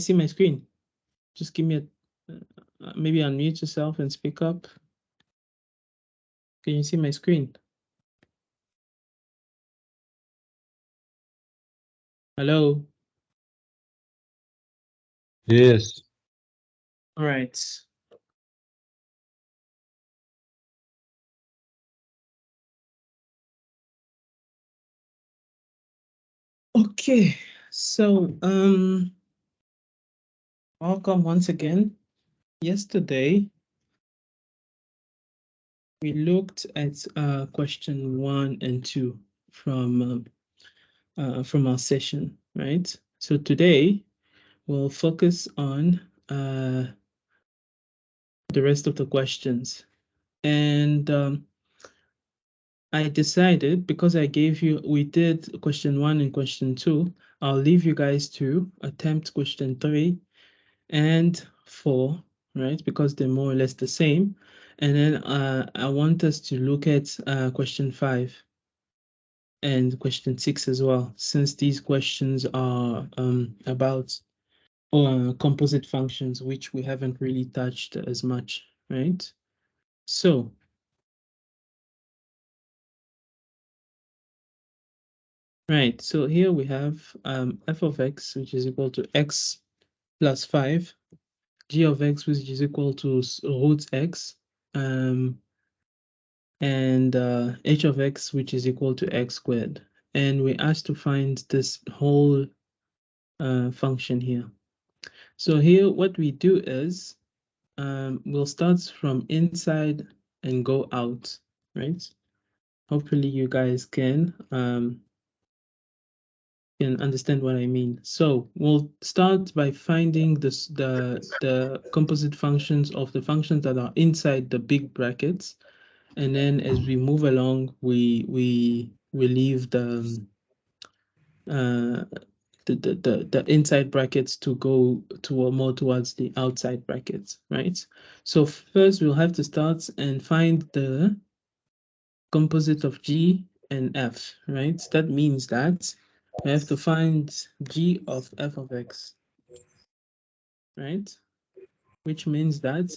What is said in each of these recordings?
see my screen? Just give me a, maybe unmute yourself and speak up. Can you see my screen? Hello? Yes. All right. Okay, so welcome once again. Yesterday we looked at question 1 and 2 from our session, right? So today we'll focus on the rest of the questions. And I decided, because I gave you, we did question 1 and question 2, I'll leave you guys to attempt question 3 and 4, right? Because they're more or less the same. And then I want us to look at question 5 and question 6 as well, since these questions are about composite functions, which we haven't really touched as much, right? So right, so here we have f of x, which is equal to x plus 5, g of x, which is equal to root x, and h of x, which is equal to x squared. And we're asked to find this whole function here. So here, what we do is we'll start from inside and go out, right? Hopefully you guys can understand what I mean. So we'll start by finding the composite functions of the functions that are inside the big brackets, and then as we move along, we leave the inside brackets to go to more towards the outside brackets, right? So first we'll have to start and find the composite of G and F, right? That means that we have to find G of f of x, right? Which means that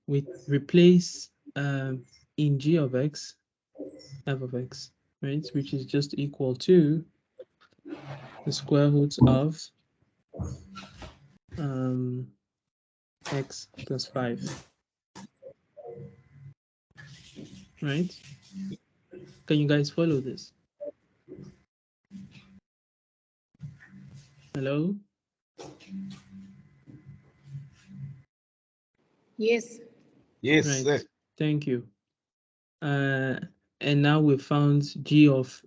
we replace in G of x, f of x, right? Which is just equal to the square root of x plus 5, right? Can you guys follow this? Hello? Yes. Yes, Right. sir. Thank you. And now we found g of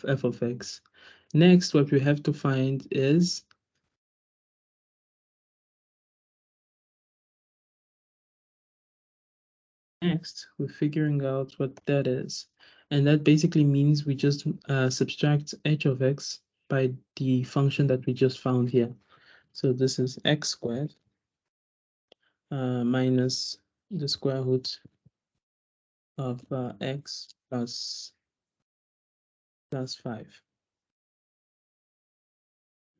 f of x. Next, what we have to find is next we're figuring out what that is, and that basically means we just subtract h of x by the function that we just found here. So this is x squared minus the square root of x plus 5,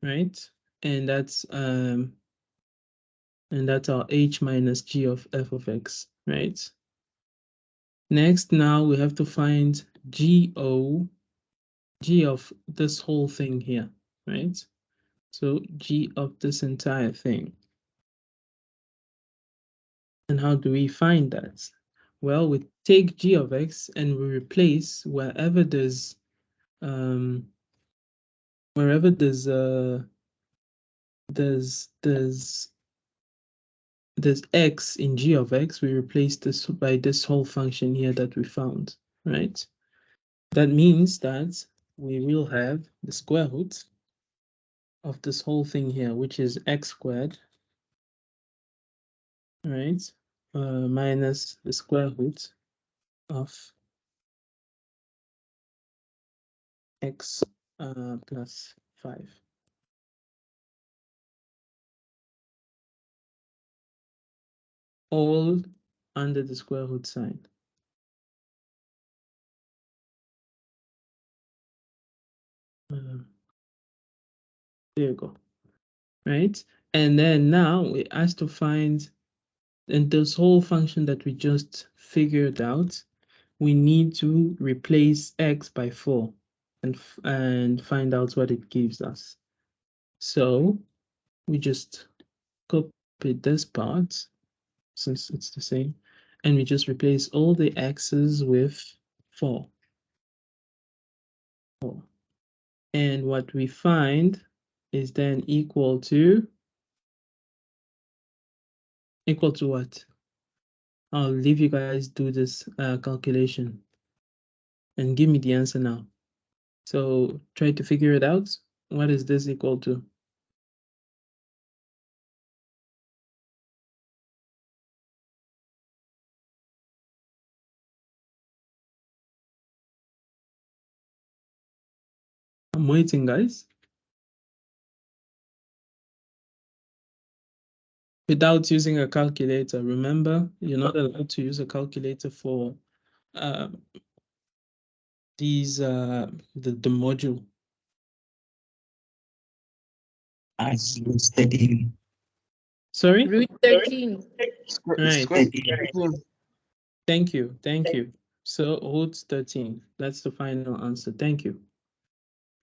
right? And that's our h minus g of f of x, right? Next, now we have to find g of this whole thing here, right? So g of this entire thing. And how do we find that? Well, we take g of x and we replace wherever there's there's x in g of x, we replace this by this whole function here that we found, right? That means that we will have the square root of this whole thing here, which is x squared, right? Minus the square root of x plus 5. All under the square root sign. There you go. right? And then now we asked to find, and this whole function that we just figured out, we need to replace x by 4 and find out what it gives us. So we just copy this part since it's the same, and we just replace all the x's with 4. And what we find is then equal to what? I'll leave you guys do this calculation and give me the answer now. So try to figure it out. What is this equal to? I'm waiting, guys. Without using a calculator, remember, you're not allowed to use a calculator for these the module. I use 13. Sorry? Root 13. Right. 13. Thank you. So root 13. That's the final answer. Thank you.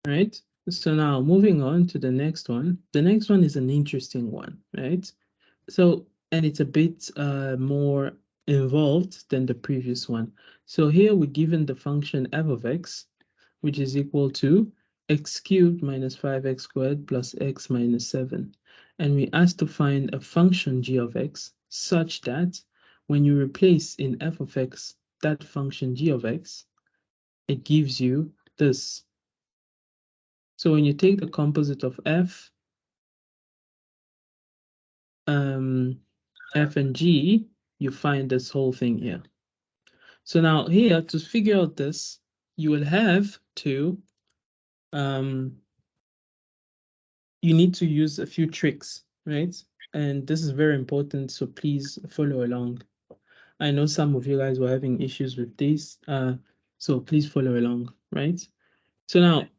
Right. So now moving on to the next one. The next one is an interesting one, right? So, and it's a bit more involved than the previous one. So here we're given the function f of x, which is equal to x cubed minus 5x squared plus x minus 7. And we asked to find a function g of x such that when you replace in f of x that function g of x, it gives you this. So when you take the composite of f and g, you find this whole thing here. So now here, to figure out this, you will have to, you need to use a few tricks, right? And this is very important, so please follow along. I know some of you guys were having issues with this, so please follow along, right? So now,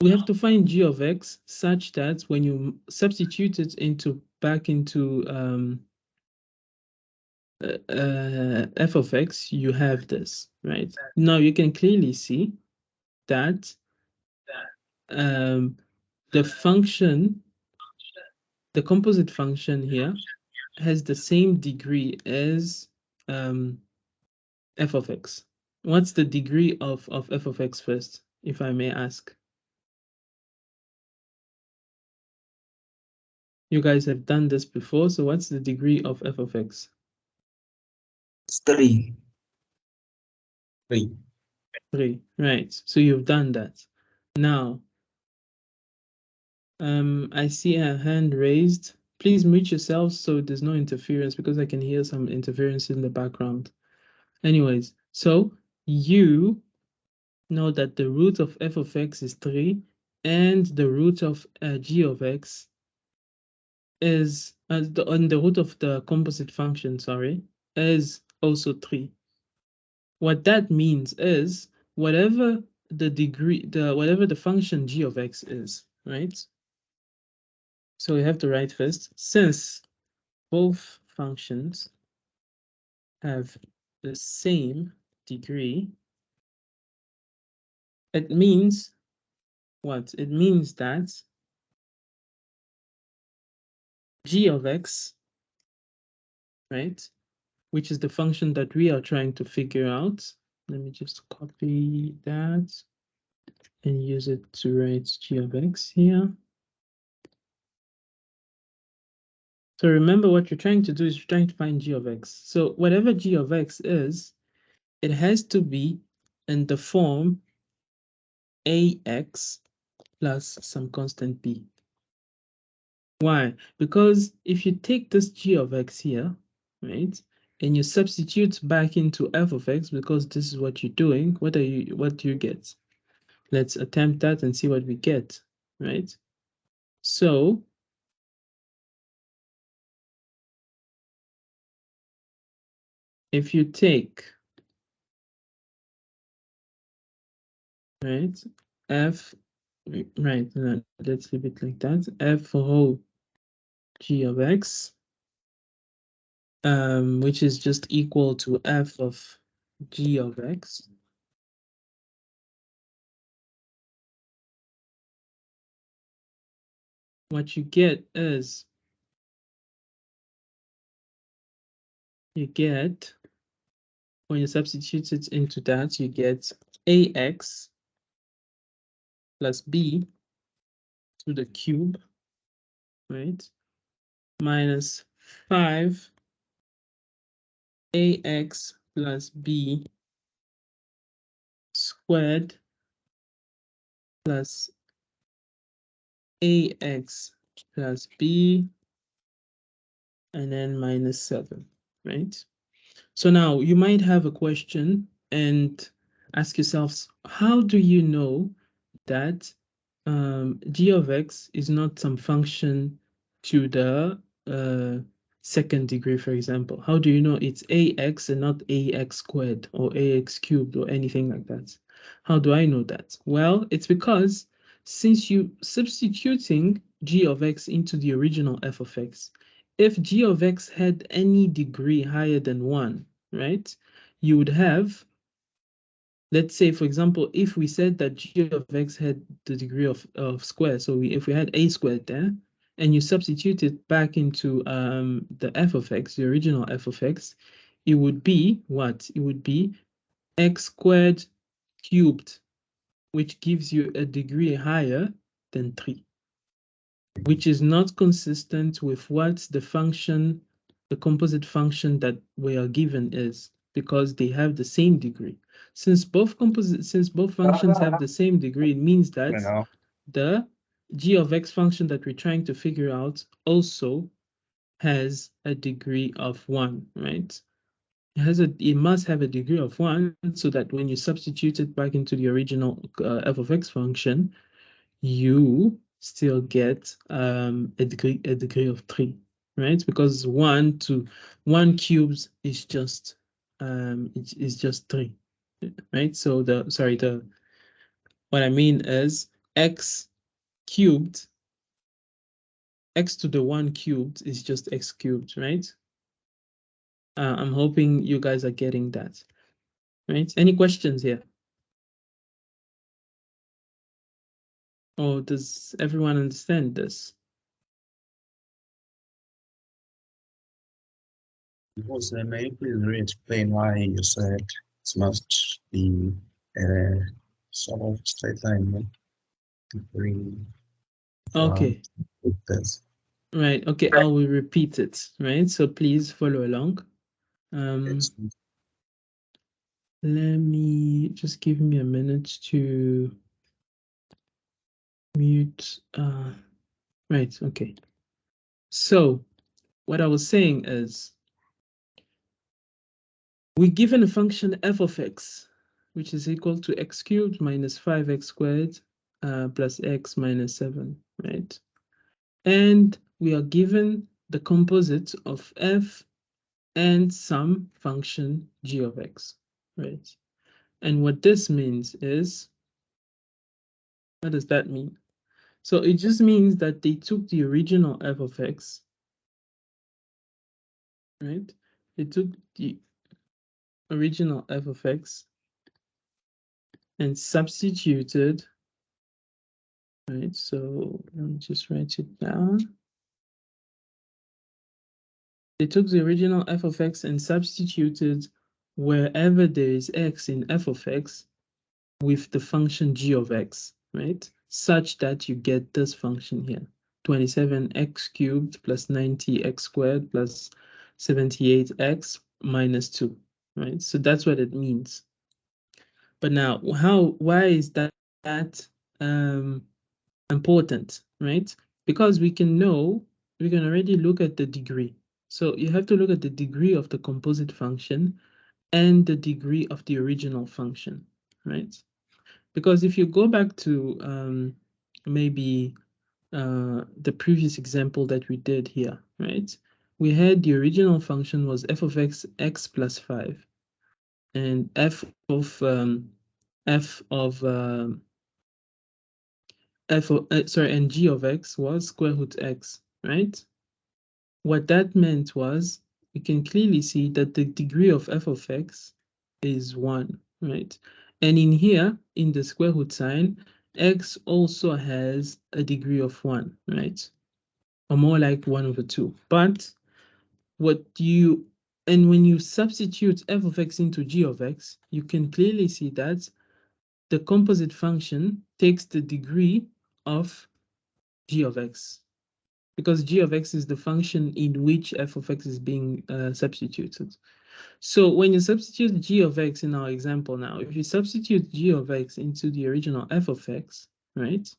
we have to find g of x such that when you substitute it back into f of x, you have this, right? Now you can clearly see that the function, the composite function here, has the same degree as f of x. What's the degree of f of x first, if I may ask? You guys have done this before, so what's the degree of f of x? 3. 3, right. So you've done that. Now, I see a hand raised. Please mute yourselves so there's no interference, because I can hear some interference in the background. Anyways, so you know that the root of f of x is 3, and the root of g of x is, the root of the composite function, sorry, is also 3. What that means is whatever the degree, whatever the function g of x is, right? So we have to write first, since both functions have the same degree, it means what? It means that g of x, right, which is the function that we are trying to figure out. Let me just copy that and use it to write g of x here. So remember, what you're trying to do is you're trying to find g of x. So whatever g of x is, it has to be in the form ax plus some constant b. Why? Because if you take this g of x here, right, and you substitute back into f of x, because this is what you're doing, what do you get? Let's attempt that and see what we get, right? So if you take, right, f, right, let's leave it like that, f rho g of x, which is just equal to f of g of x. What you get is, you get, when you substitute it into that, you get ax plus b to the cube, right? Minus 5 ax plus b squared plus ax plus b, and then minus 7, right? So now you might have a question and ask yourselves, how do you know that g of x is not some function to the second degree, for example? How do you know it's ax and not ax squared or ax cubed or anything like that? How do I know that? Well, it's because since you substituting g of x into the original f of x, if g of x had any degree higher than 1, right, you would have, let's say, for example, if we said that g of x had the degree of square, so if we had a squared there, and you substitute it back into the f of x, the original f of x, it would be what? It would be x squared cubed, which gives you a degree higher than 3, which is not consistent with what the function, the composite function that we are given is, because they have the same degree. Since both functions have the same degree, it means that the g of x function that we're trying to figure out also has a degree of 1, right? It must have a degree of 1, so that when you substitute it back into the original f of x function, you still get a degree of 3, right? Because 1 cubes is just it's just 3, right? So what I mean is x cubed, x to the 1 cubed is just x cubed, right? I'm hoping you guys are getting that, right? Any questions here? Or does everyone understand this? May you please re-explain why you said it must be a sort of straight line between Okay, with this? right. Okay, I will repeat it, right? So please follow along. It's Let me just give me a minute to mute. Right, okay. So what I was saying is, we're given a function f of x, which is equal to x cubed minus 5x squared plus x minus 7, right? And we are given the composite of f and some function g of x, right? And what this means is, what does that mean? So it just means that they took the original f of x, right? They took the original f of x and substituted, right? So let me just write it down. They took the original f of x and substituted wherever there is x in f of x with the function g of x, right? Such that you get this function here, 27x cubed plus 90x squared plus 78x minus 2, right? So that's what it means. But now, why is that important, right? Because we can already look at the degree. So you have to look at the degree of the composite function and the degree of the original function, right? Because if you go back to maybe the previous example that we did here, right? We had the original function was f of x plus 5, and f of and g of x was square root x, right? what that meant was we can clearly see that the degree of f of x is 1, right? And in here, in the square root sign, x also has a degree of 1, right? Or more like 1 over 2. But when you substitute f of x into g of x, you can clearly see that the composite function takes the degree of g of x, because g of x is the function in which f of x is being substituted. So when you substitute g of x in our example now, if you substitute g of x into the original f of x, right,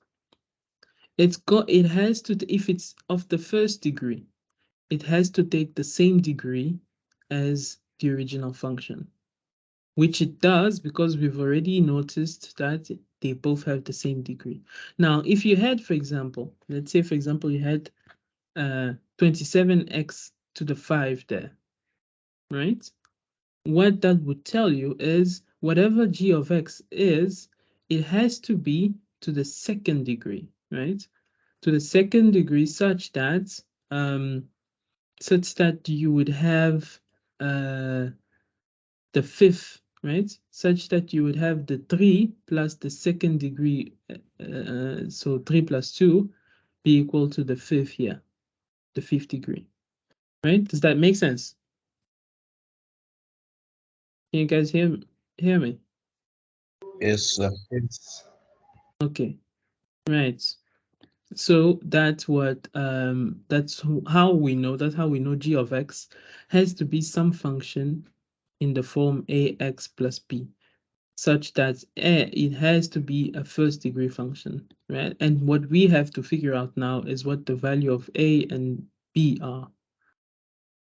it has to, if it's of the first degree, it has to take the same degree as the original function, which it does because we've already noticed that they both have the same degree. Now, if you had, for example, let's say, for example, you had 27x to the 5 there, right? What that would tell you is whatever g of x is, it has to be to the second degree, right? To the second degree such that you would have the fifth, right? Such that you would have the 3 plus the second degree, so 3 plus 2 be equal to the fifth here, the fifth degree, right? Does that make sense? Can you guys hear me? Yes, Yes. Okay, right. So that's what how we know g of x has to be some function in the form ax plus b, such that it has to be a first degree function, right? And what we have to figure out now is what the value of a and b are,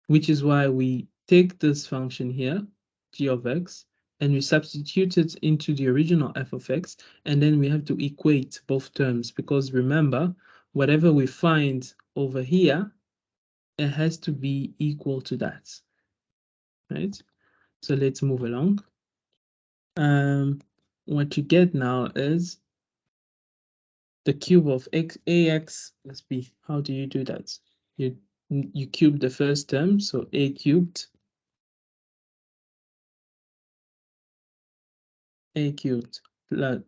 which is why we take this function here, g of x, and we substitute it into the original f of x, and then we have to equate both terms, because remember, whatever we find over here, it has to be equal to that, right? So let's move along. What you get now is the cube of ax plus b. How do you do that? You cube the first term, so a cubed plus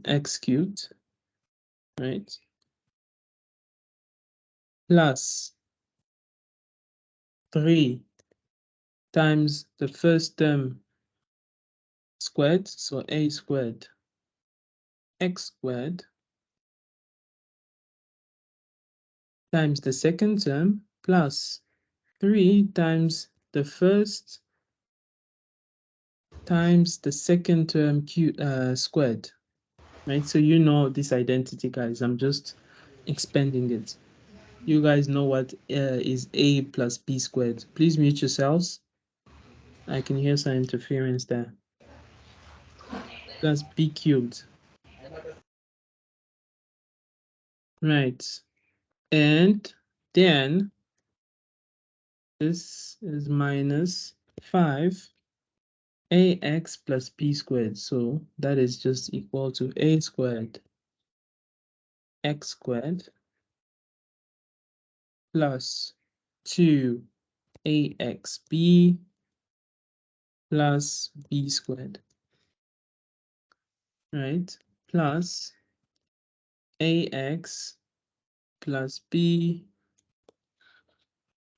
x cubed, right? Plus 3 times the first term squared, so a squared, x squared, times the second term plus 3 times the first times the second term squared, right? So you know this identity, guys. I'm just expanding it. You guys know what is a plus b squared. Please mute yourselves. I can hear some interference there. Plus b cubed. Right. And then this is minus 5 ax plus b squared. So that is just equal to a squared x squared plus 2axb plus b squared, right? Plus ax plus b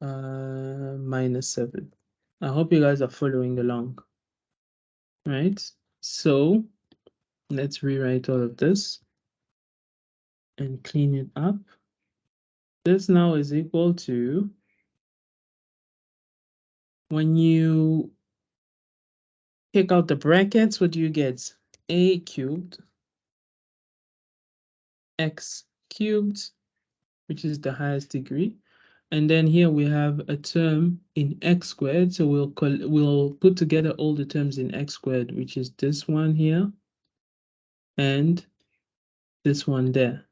minus 7. I hope you guys are following along, right? So let's rewrite all of this and clean it up. This now is equal to, when you take out the brackets, what do you get? A cubed x cubed, which is the highest degree. And then here we have a term in x squared. So we'll put together all the terms in x squared, which is this one here and this one there,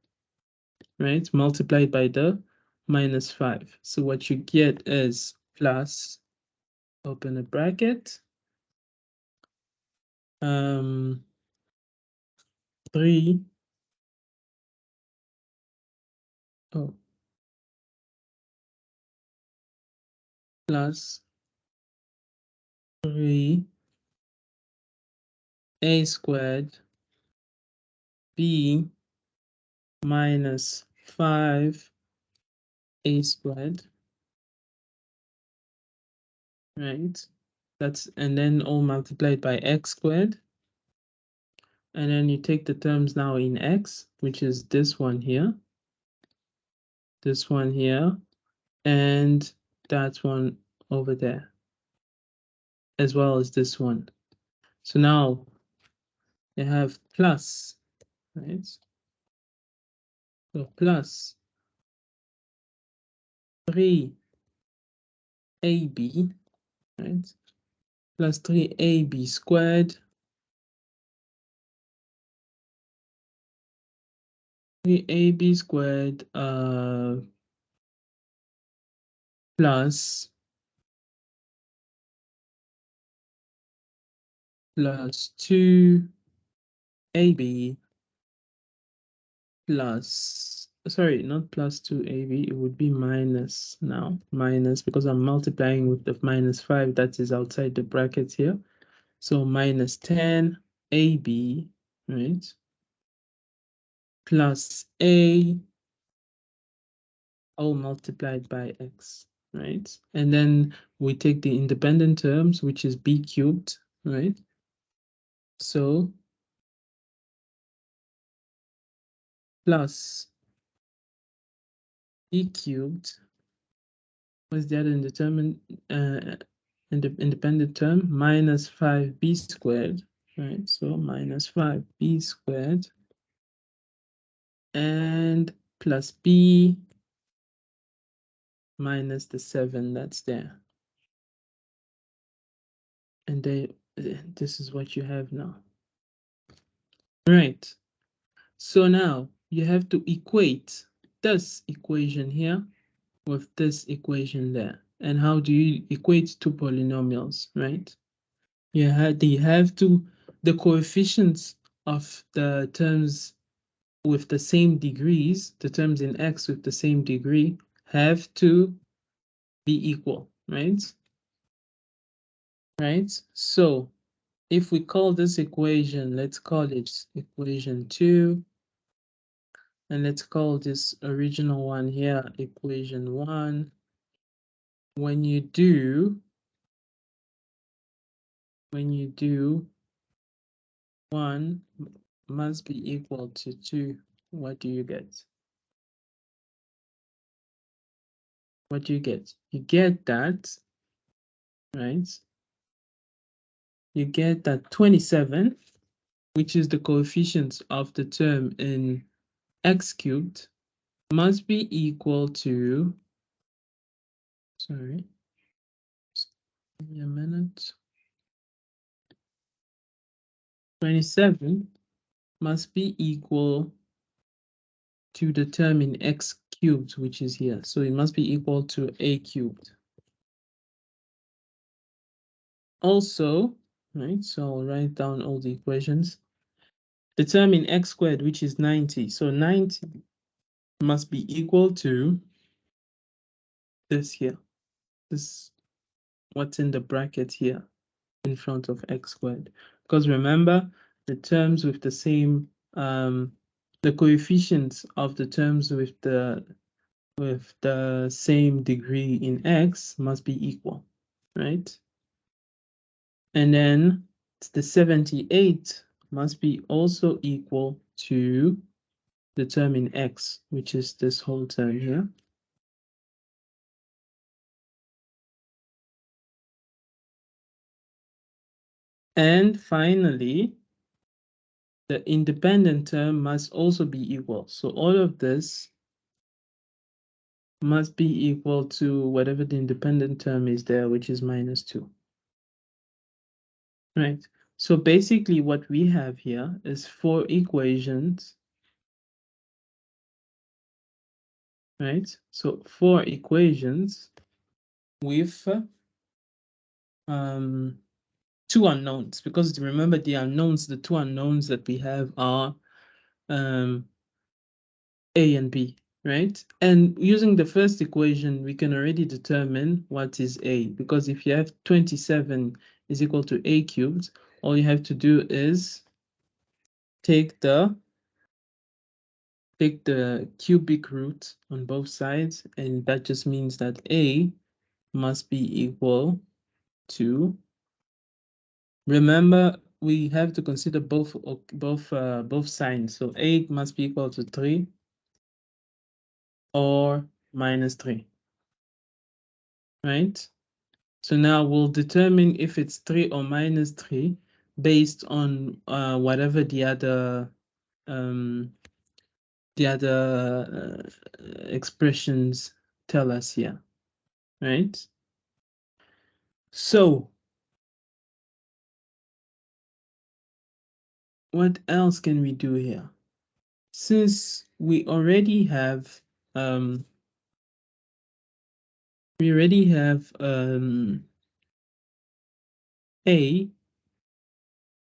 right? Multiplied by the minus 5. So what you get is plus, open a bracket, 3, oh, plus 3 a squared b minus 5 a squared, right? That's, and then all multiplied by x squared. And then you take the terms now in x, which is this one here, and that one over there, as well as this one. So now you have plus, right? So plus 3ab, right? Plus 3ab squared, 3ab squared plus 2ab plus, sorry, not plus 2ab, it would be minus now, minus, because I'm multiplying with the minus 5 that is outside the brackets here. So minus 10ab, right? Plus a, all multiplied by x, right? And then we take the independent terms, which is b cubed, right? So plus b cubed, what's the other independent term? Minus 5b squared, right? So minus 5b squared and plus b minus the 7 that's there. And this is what you have now. Right. So now you have to equate this equation here with this equation there. And how do you equate two polynomials, right? You have the coefficients of the terms with the same degrees, the terms in x with the same degree, have to be equal, right? Right? So if we call this equation, let's call it equation 2, and let's call this original one here equation 1. When you do 1 must be equal to 2, what do you get? What do you get? You get that, right? You get that 27, which is the coefficient of the term in x cubed, must be equal to, sorry, give me a minute. 27 must be equal to the term in x cubed, which is here. So it must be equal to a cubed. Also, right, so I'll write down all the equations. The term in x squared, which is 90. So 90 must be equal to this here. This, what's in the bracket here in front of x squared. Because remember, the terms with the same, the coefficients of the terms with the same degree in x must be equal, right? And then the 78 must be also equal to the term in x, which is this whole term here. And finally, the independent term must also be equal. So all of this must be equal to whatever the independent term is there, which is minus 2. Right. So basically what we have here is 4 equations, right? So 4 equations with 2 unknowns, because remember the unknowns, the 2 unknowns that we have are A and B, right? And using the first equation, we can already determine what is a, because if you have 27 is equal to a cubed, all you have to do is take the cubic root on both sides, and that just means that a must be equal to, remember, we have to consider both signs. So a must be equal to 3 or minus 3, right? So now we'll determine if it's 3 or minus 3 based on whatever the other expressions tell us here, right? So what else can we do here? Since we already have a,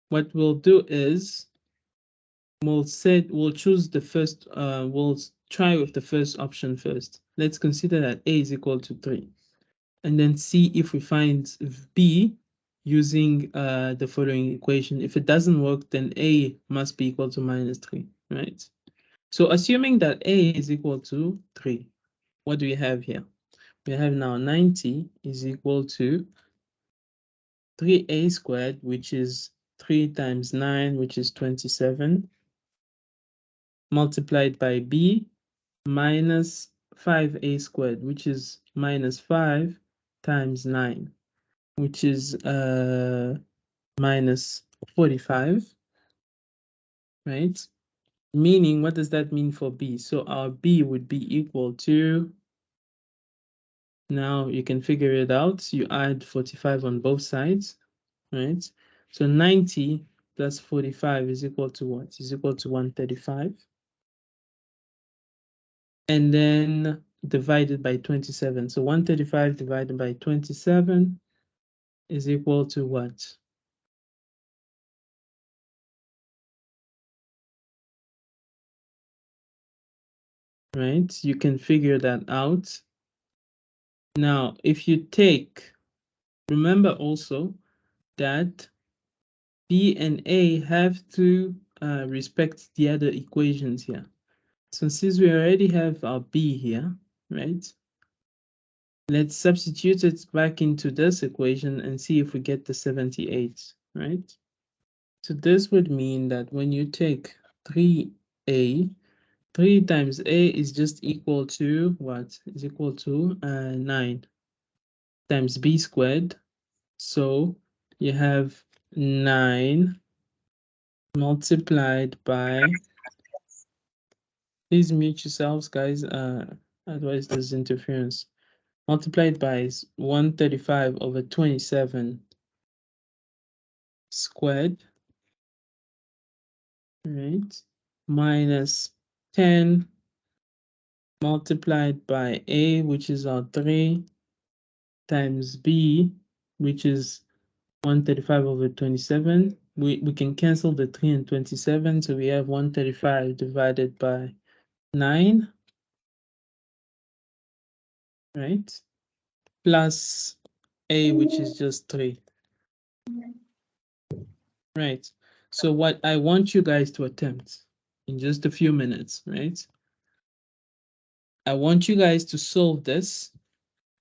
what we'll do is we'll choose the first, we'll try with the first option first. Let's consider that a is equal to 3, and then see if we find b using the following equation. If it doesn't work, then a must be equal to minus 3, right? So assuming that a is equal to 3, what do we have here? We have now 90 is equal to 3a squared, which is 3 times 9, which is 27, multiplied by b, minus 5a squared, which is minus 5 times 9, which is minus 45, right? Meaning, what does that mean for b? So our b would be equal to, now you can figure it out. You add 45 on both sides, right? So 90 plus 45 is equal to what? Is equal to 135. And then divided by 27. So 135 divided by 27 is equal to what? Right? You can figure that out. Now, if you take, remember also that B and A have to respect the other equations here. So since we already have our B here, right? Let's substitute it back into this equation and see if we get the 78, right? So this would mean that when you take 3a, 3 times a is just equal to what? Is equal to 9 times b squared. So you have 9 multiplied by, please mute yourselves, guys, otherwise there's interference. Multiplied by 135 over 27 squared, right? Minus 10 multiplied by a, which is our 3, times b, which is 135 over 27. We can cancel the 3 and 27, so we have 135 divided by 9, right? Plus a, which is just 3. Right. So what I want you guys to attempt in just a few minutes, right? I want you guys to solve this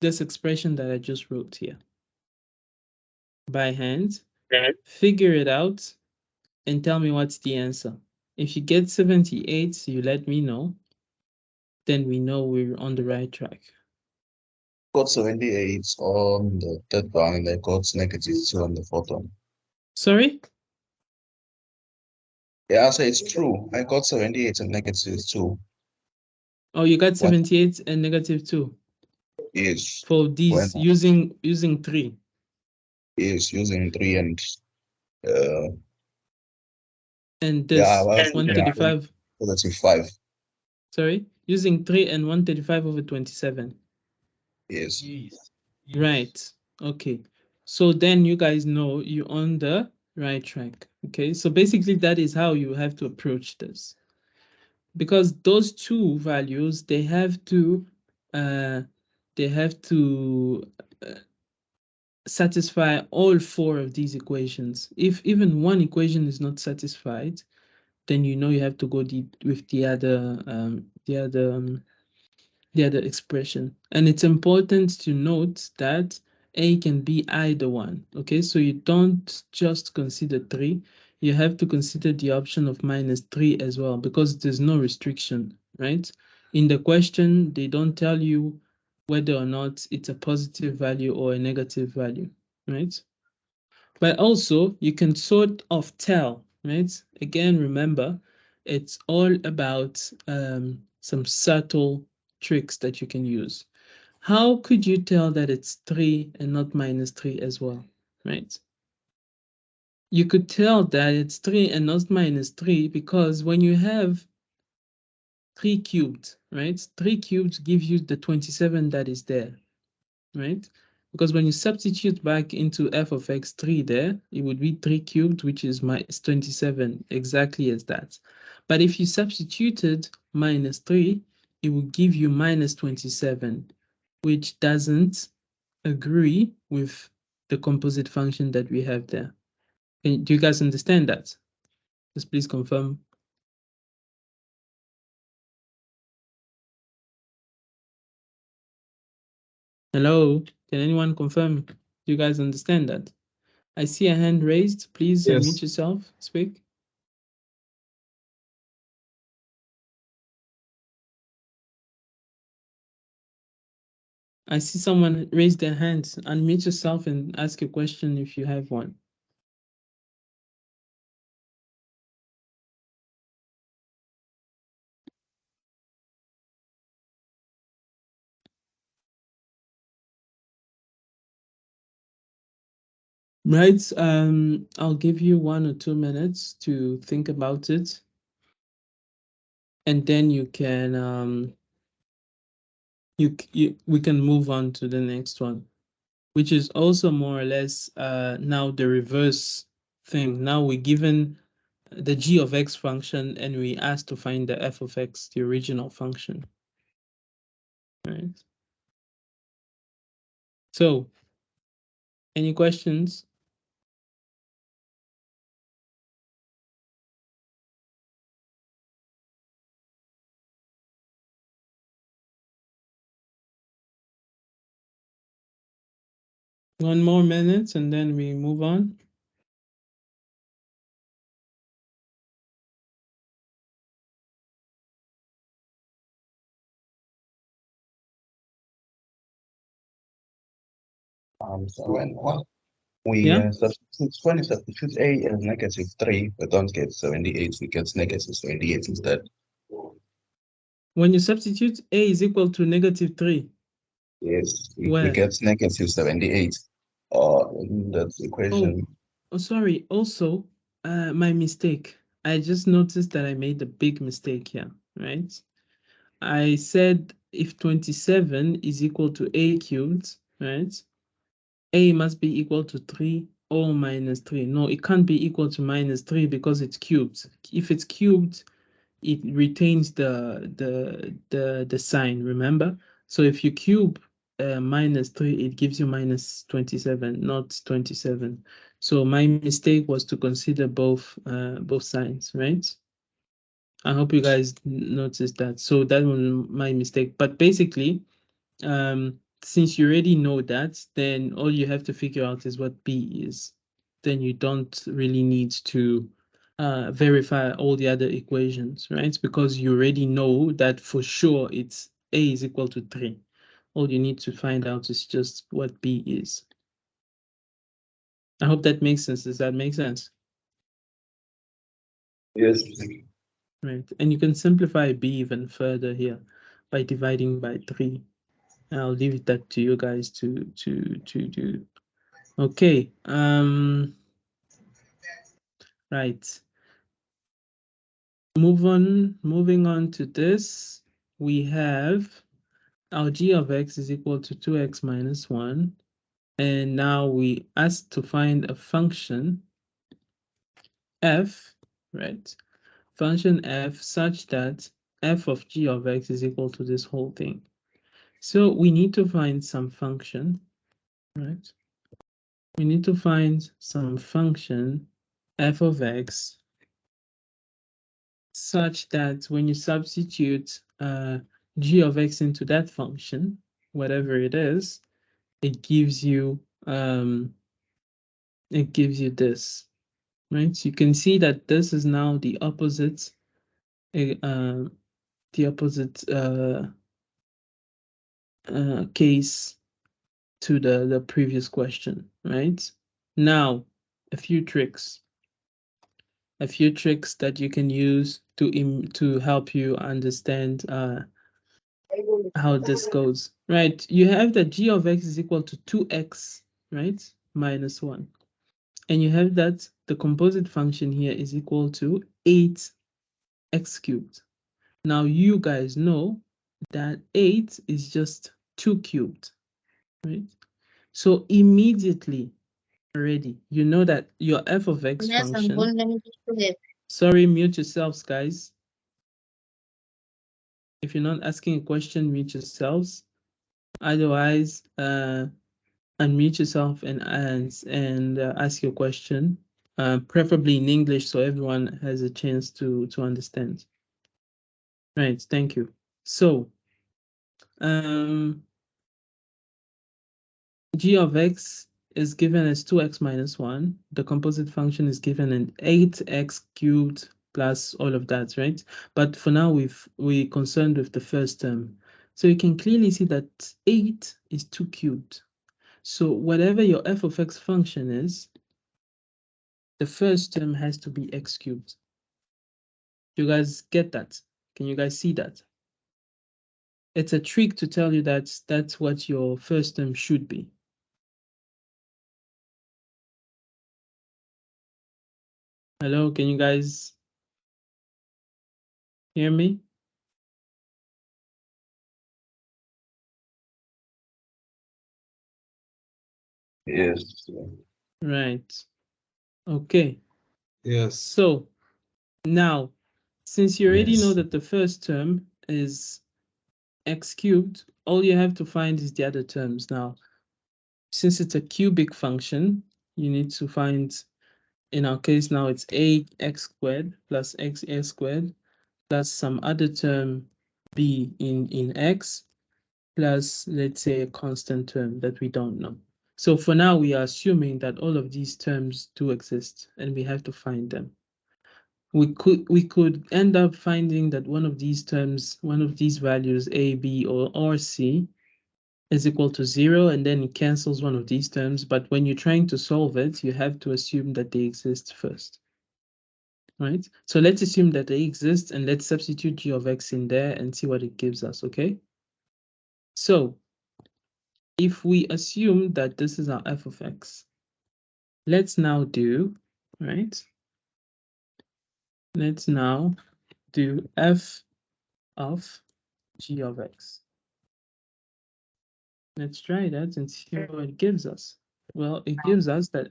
expression that I just wrote here by hand. Figure it out and tell me what's the answer. If you get 78, you let me know. Then we know we're on the right track. Got 78 on the third one, and I got -2 on the fourth one. Sorry? Yeah, so it's true. I got 78 and -2. Oh, you got 78 and -2. Yes. For these, using 3. Yes, using 3 and this, yeah, 135. +5. Sorry? Using 3 and 135 over 27. Yes. Right. Okay. So then you guys know you're on the right track. Okay. So basically, that is how you have to approach this. because those two values, they have to uh, satisfy all four of these equations. If even one equation is not satisfied, then you know you have to go with the other expression. And it's important to note that A can be either one. Okay, so you don't just consider 3, you have to consider the option of -3 as well, because there's no restriction, right? In the question, they don't tell you whether or not it's a positive value or a negative value, right? But also, you can sort of tell, right? Again, remember, it's all about some subtle tricks that you can use. How could you tell that it's 3 and not -3 as well, right? You could tell that it's 3 and not -3 because when you have 3 cubed, right? 3 cubed gives you the 27 that is there, right? Because when you substitute back into f of x3 there, it would be 3 cubed, which is minus 27, exactly as that. But if you substituted -3, it would give you minus 27, which doesn't agree with the composite function that we have there. Do you guys understand that? Just please confirm. Hello, can anyone confirm? Do you guys understand that? I see a hand raised. Please unmute Yes. yourself, speak. I see someone raise their hand. Unmute yourself and ask a question if you have one. Right. I'll give you 1 or 2 minutes to think about it, and then you can we can move on to the next one, which is also more or less now the reverse thing. Now we're given the g of x function and we asked to find the f of x, the original function. Right. So, any questions? One more minute and then we move on. So when we Yeah. substitute, when we substitute A as -3, we don't get 78, we get -78 instead. When you substitute A is equal to -3, Yes, we where? get -78 in that Oh, equation. oh, sorry. Also, my mistake. I just noticed that I made a big mistake here, right? I said if 27 is equal to A cubed, right? A must be equal to 3 or -3. No, it can't be equal to -3 because it's cubed. If it's cubed, it retains the sign, remember? So if you cube -3, it gives you -27, not 27. So my mistake was to consider both signs, right? I hope you guys noticed that. So that was my mistake. But basically, since you already know that, then all you have to figure out is what B is. Then you don't really need to verify all the other equations, right? Because you already know that for sure it's A is equal to 3. All you need to find out is just what B is. I hope that makes sense. Does that make sense? Yes. Right. And you can simplify B even further here by dividing by 3. I'll leave that to you guys to do. Okay. Right. Moving on to this, we have our g of x is equal to 2x minus 1. And now we ask to find a function f, right? Function f such that f of g of x is equal to this whole thing. So we need to find some function, right? We need to find some function f of x such that when you substitute g of x into that function, whatever it is, it gives you this, right? So you can see that this is now the opposite case to the previous question, right? Now, a few tricks that you can use to help you understand how this goes, right? You have that g of x is equal to 2x, right, minus 1. And you have that the composite function here is equal to 8x cubed. Now you guys know that 8 is just 2 cubed, right? So immediately already, you know that your f of x function... Sorry, mute yourselves, guys. If you're not asking a question, mute yourselves. Otherwise, unmute yourself and ask your question, preferably in English, so everyone has a chance to understand. Right, thank you. So, g of x is given as 2x minus 1. The composite function is given in 8x cubed plus all of that, right? But for now, we're concerned with the first term. So you can clearly see that 8 is 2 cubed. So whatever your f of x function is, the first term has to be x cubed. You guys get that? Can you guys see that? It's a trick to tell you that that's what your first term should be. Hello, can you guys hear me? Yes. Right. Okay. Yes. So now, since you already know Yes. that the first term is x cubed, all you have to find is the other terms. Now, since it's a cubic function, you need to find, in our case now, it's 8x squared plus xa squared plus some other term b in x plus, let's say, a constant term that we don't know. So for now, we are assuming that all of these terms do exist and we have to find them. We could end up finding that one of these terms, one of these values, a, b, or c, is equal to 0, and then it cancels one of these terms. But when you're trying to solve it, you have to assume that they exist first. Right? So let's assume that they exist, and let's substitute g of x in there and see what it gives us, okay? So if we assume that this is our f of x, let's now do, right? Let's now do f of g of x. Let's try that and see what it gives us. Well, it gives us that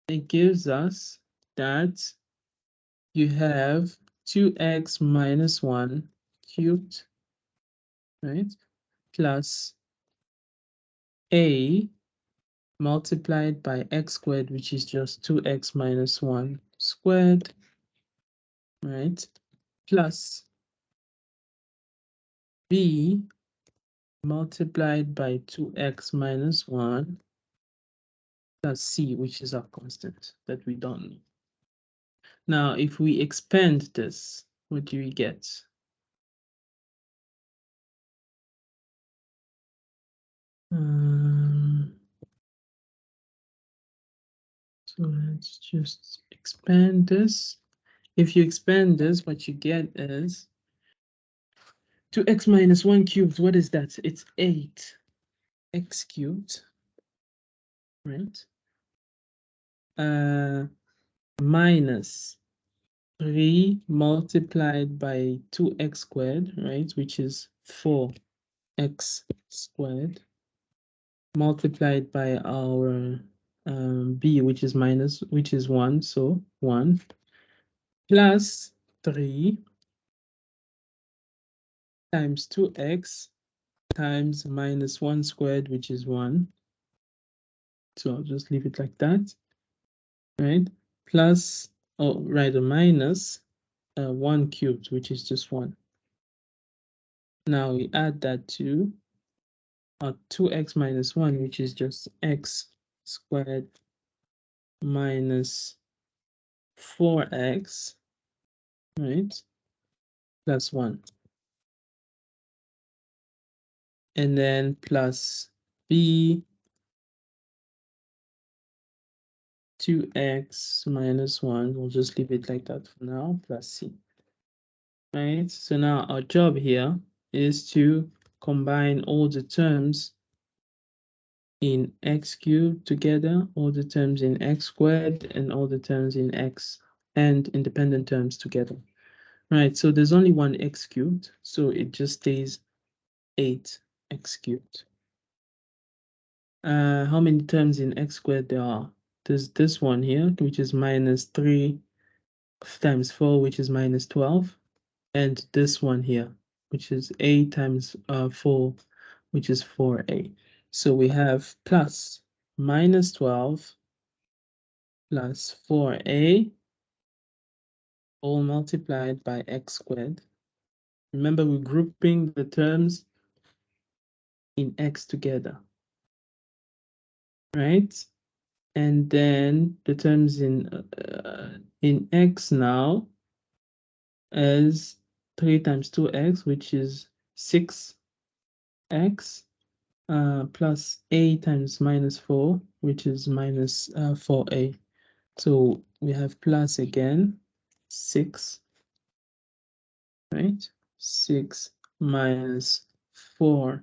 it gives us that you have 2x minus 1 cubed, right? Plus a multiplied by x squared, which is just 2x minus 1 squared, right? Plus b multiplied by 2x minus 1 plus c, which is our constant that we don't know. Now, if we expand this, what do we get? So let's just expand this. If you expand this, what you get is 2x minus 1 cubed. What is that? It's 8x cubed, right? Minus 3 multiplied by 2x squared, right? Which is 4x squared, multiplied by our b, which is 1, so 1, plus 3 times 2x times minus 1 squared, which is 1. So I'll just leave it like that, right? Plus, oh, right, a minus 1 cubed, which is just 1. Now we add that to 2x minus 1, which is just x squared minus 4x, right, plus 1. And then plus b 2x minus 1, we'll just leave it like that for now, plus c. Right, so now our job here is to combine all the terms in x cubed together, all the terms in x squared, and all the terms in x and independent terms together. Right, so there's only one x cubed, so it just stays 8x cubed. How many terms in x squared there are? There's this one here, which is minus 3 times 4, which is minus 12. And this one here, which is a times 4, which is 4a. So we have plus minus 12 plus 4a all multiplied by x squared. Remember, we're grouping the terms in x together, right? And then the terms in x now is 3 times 2x, which is 6x, plus a times minus 4, which is minus 4a. So we have plus again, 6, right? 6 minus 4a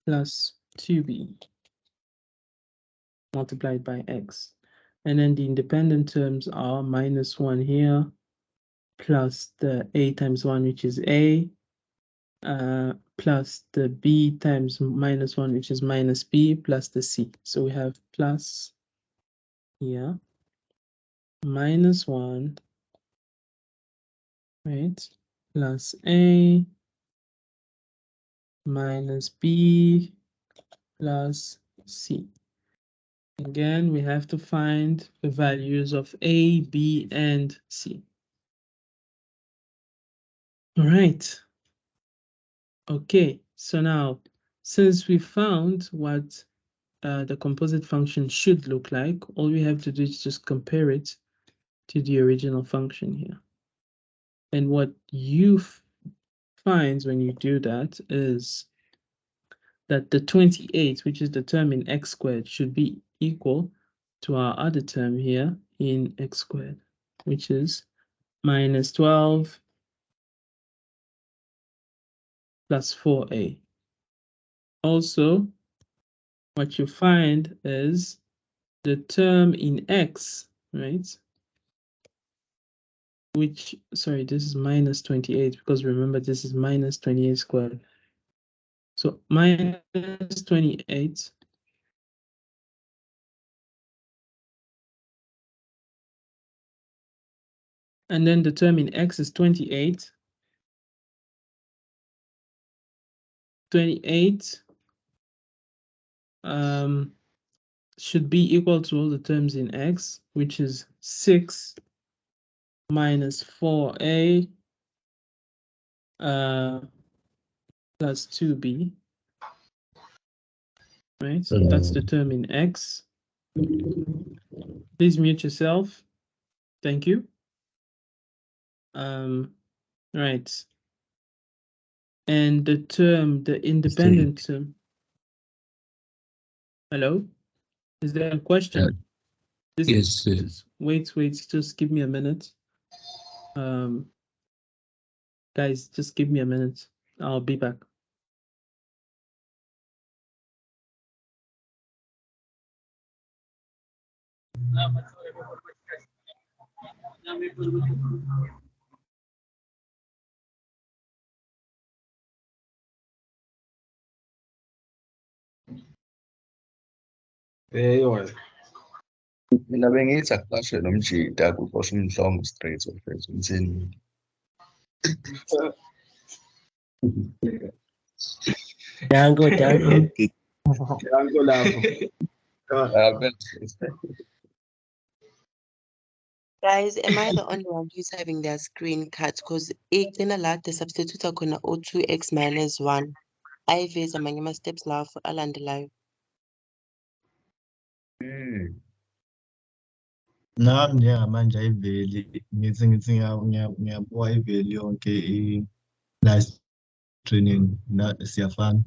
plus 2b multiplied by x. And then the independent terms are minus 1 here, plus the a times 1, which is a, plus the b times minus 1, which is minus b, plus the c. So we have plus here, minus 1, right, plus a, minus b, plus c. Again, we have to find the values of a, b, and c. All right. Okay, so now, since we found what the composite function should look like, all we have to do is just compare it to the original function here. And what you find when you do that is that the 28, which is the term in x squared, should be equal to our other term here in x squared, which is minus 12 plus 4a. Also, what you find is the term in x, right? Which, sorry, this is minus 28, because remember this is minus 28 squared. So minus 28 and then the term in x is 28. 28 should be equal to all the terms in x, which is 6 minus 4a plus 2b, right? So that's the term in x. Please mute yourself. Thank you. Right. And the term, the independent term. Hello? Is there a question? Yes. Wait, just give me a minute. Guys, just give me a minute. I'll be back. ايوه Mina bengithi akuqashwe nomjida kuqoshwe umhlongo straight ofethu umthini. Danko, Danko. Danko lapho. Guys, am I the only one who's having their screen cut? Because igcina la the substitute khona o2x minus 1. Ayiveza amanye ama-steps lawo alandelayo. Nami njengamanje ayiveli ngithi ngiyabuka iveli yonke i-live training siyafana.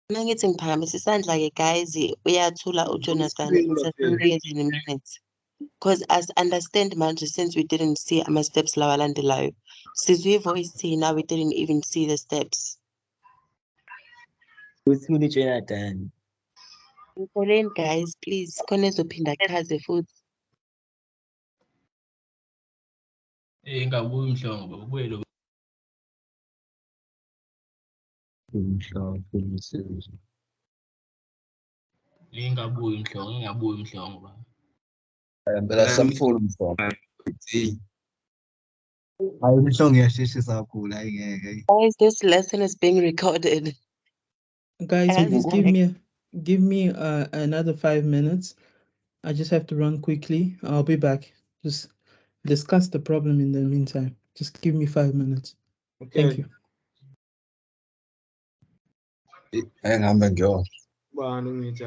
Mina ngithi ngiphakamisa isandla-ke guys, uyathula uJonathan, sasinikeza minutes. Because as understand manje, since we didn't see ama-steps lawa alandelayo, sizwe i-voice thina, we didn't even see the steps. Uthule Jonathan. Ngixoleni guys, please, khona ezophinda achaze futhi. Ingabuyi umhlongo, ubuye lo. Umhlaba ulusizwe. Ingabuyi umhlongo ba. Phela samfuna umhlongo. Hayi umhlongo iyasheshisa kakhulu ayingeke. Guys, this lesson is being recorded. Guys, As please in, give me another 5 minutes. I just have to run quickly. I'll be back. Just discuss the problem in the meantime. Just give me 5 minutes. Okay. Thank you. Engihambe ngiyona. Bani ngithi.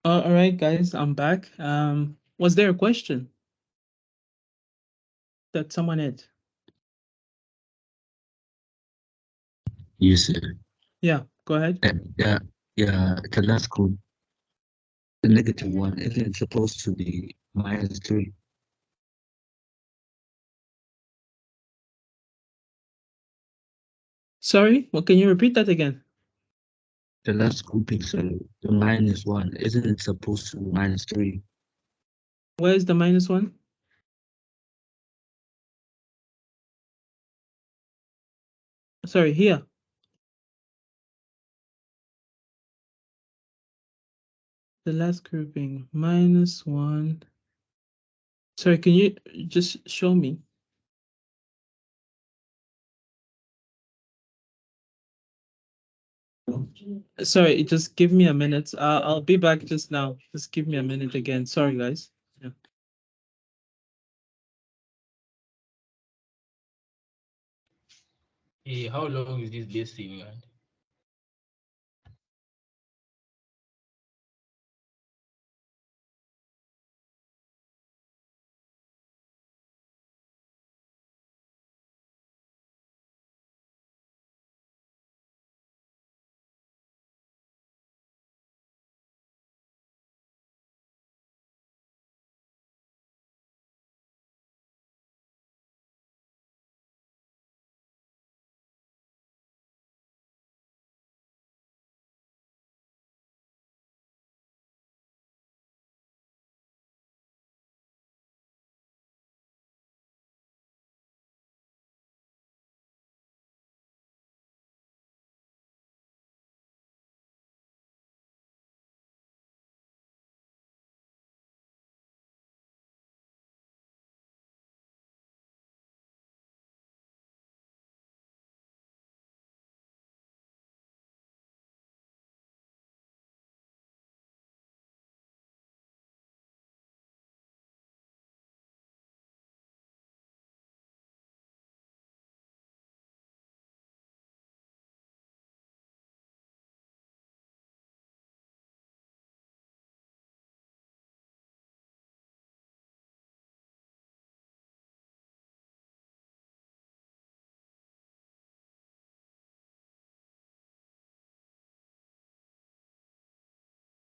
All right, guys, I'm back. Was there a question that someone had? Yes, sir. Yeah, go ahead. Yeah, the last group, the -1, isn't it supposed to be -3? Sorry, well, can you repeat that again? The last grouping, so the -1, isn't it supposed to be -3? Where's the -1? Sorry, here. The last grouping, -1. Sorry, can you just show me? Sorry, just give me a minute. I'll be back just now. Just give me a minute again. Sorry, guys. Yeah. Hey, how long is this base thing, man?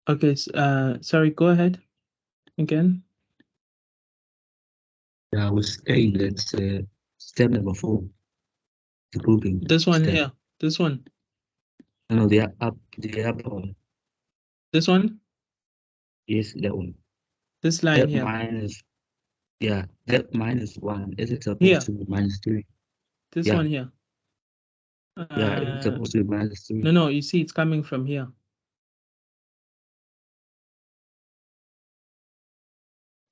Okay, sorry, go ahead again. Yeah, I was saying that step number 4, improving. This one step. here. This one. No, the up one. This one. Yes, that one. This line That here. minus, yeah, that -1. Is it supposed Here. to be -3? This Yeah. one here. Yeah, it's supposed to be -3. No, you see, it's coming from here.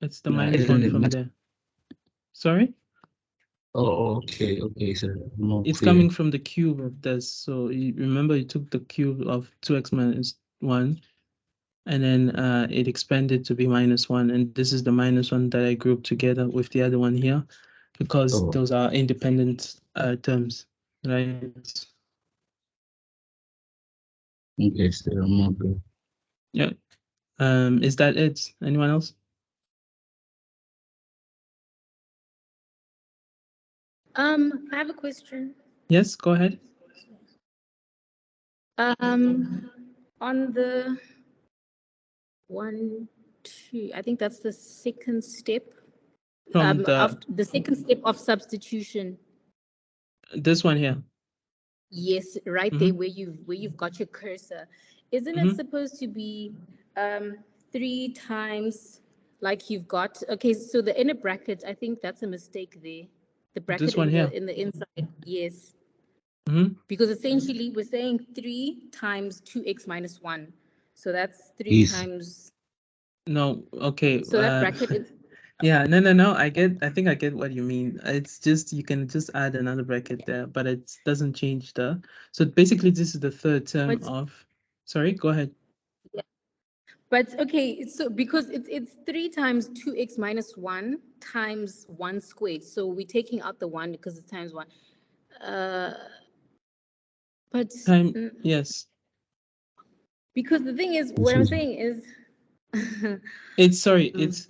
It's the Yeah, minus isn't one it from much? there. Sorry? Oh, okay, sir. More It's clear. coming from the cube of this. So you remember you took the cube of 2x minus 1, and then it expanded to be -1. And this is the -1 that I grouped together with the other one here, because Oh. those are independent terms, right? Okay, sir. More good. Yeah. Is that it? Anyone else? I have a question. Yes, go ahead. On the 1, 2, I think that's the second step. From Of the second step of substitution. This one here. Yes, right there where you've got your cursor. Isn't it supposed to be 3 times like you've got? Okay, so the inner bracket, I think that's a mistake there. The bracket This one here. in the inside, yes. Mm-hmm. Because essentially we're saying 3 times 2x minus 1. So that's 3 Yes. times. No, okay. So that bracket is. Yeah, no. I think I get what you mean. It's just you can just add another bracket there, but it doesn't change the. So basically, this is the third term of. Sorry, go ahead. Yeah. But okay, so because it's 3 times 2x minus 1 times 1 squared. So we're taking out the 1 because it's times 1. But yes. Because the thing is, what I'm saying is, it's sorry. it's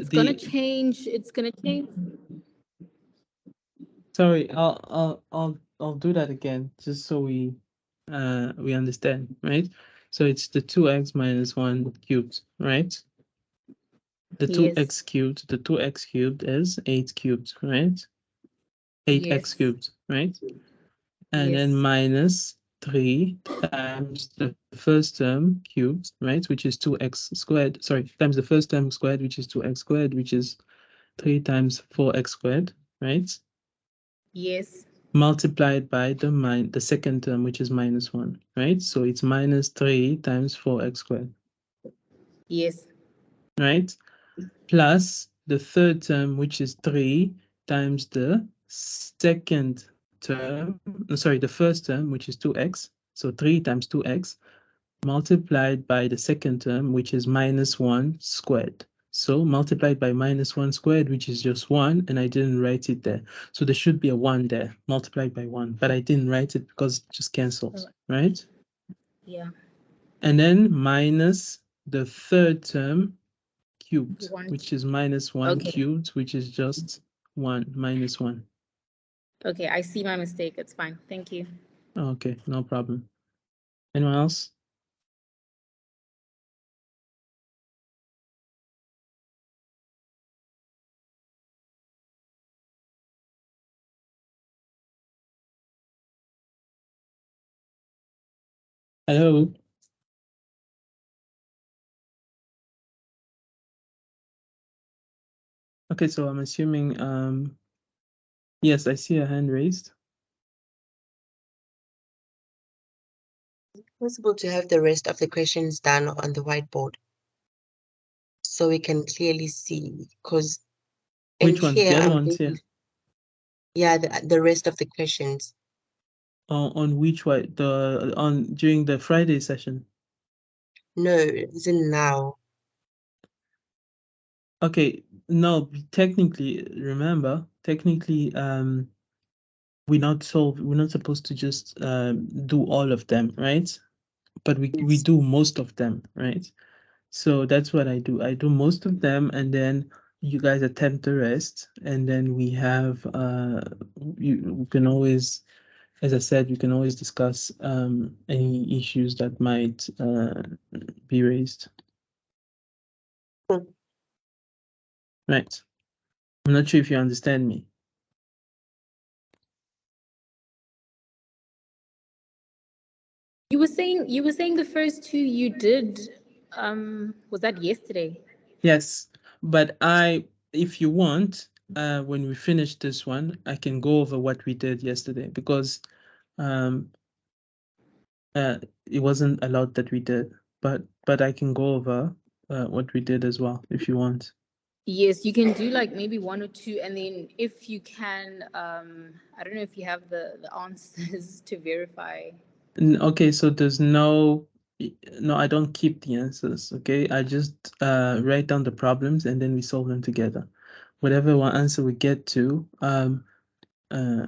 gonna change. It's gonna change. Sorry, I'll do that again just so we understand, right? So it's the 2x minus 1 cubed, right? The 2x cubed is 8 cubed, right? 8x cubed, right? And then minus 3 times the first term cubed, right? Which is 2x squared. Sorry, times the first term squared, which is 2x squared, which is 3 times 4x squared, right? Yes. Multiplied by the second term, which is -1, right? So it's minus 3 times 4x squared. Yes. Right? Plus the third term, which is 3 times the second term, sorry, the first term, which is 2x. So 3 times 2x multiplied by the second term, which is -1 squared. So multiplied by -1 squared, which is just 1, and I didn't write it there. So there should be a 1 there, multiplied by 1, but I didn't write it because it just cancels, right? Yeah. And then minus the third term cubed, which is -1 cubed, which is just 1, -1. Okay, I see my mistake. It's fine. Thank you. Okay, no problem. Anyone else? Hello? Okay, so I'm assuming, yes, I see a hand raised. Is it possible to have the rest of the questions done on the whiteboard so we can clearly see? Because Which one? The other ones here? Yeah, the rest of the questions. On which way? During the Friday session? No, isn't now. Okay, no, technically, remember, we're not supposed to just do all of them, right? But we do most of them, right? So that's what I do. I do most of them, and then you guys attempt the rest, and then we have you can always, as I said, we can always discuss any issues that might be raised. Right. I'm not sure if you understand me. You were saying the first two you did, was that yesterday? Yes, but if you want, when we finish this one, I can go over what we did yesterday, because it wasn't a lot that we did, but I can go over what we did as well if you want. Yes, you can do like maybe one or two, and then if you can, I don't know if you have the answers to verify. Okay, so there's no, I don't keep the answers. Okay, I just write down the problems and then we solve them together. Whatever one answer we get to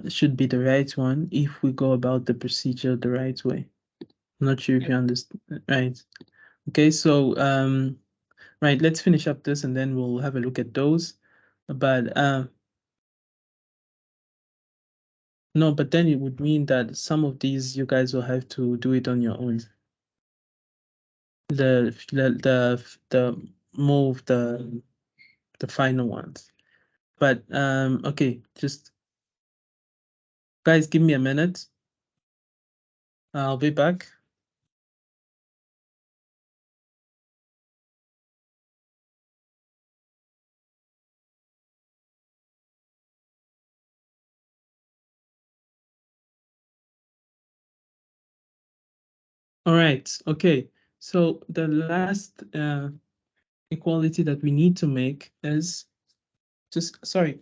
should be the right one if we go about the procedure the right way. I'm not sure if you understand. Right. Okay, so right, let's finish up this and then we'll have a look at those. But no, but then it would mean that some of these you guys will have to do it on your own. The move the final ones. But okay, just guys, give me a minute. I'll be back. All right, okay. So the last equality that we need to make is just, sorry.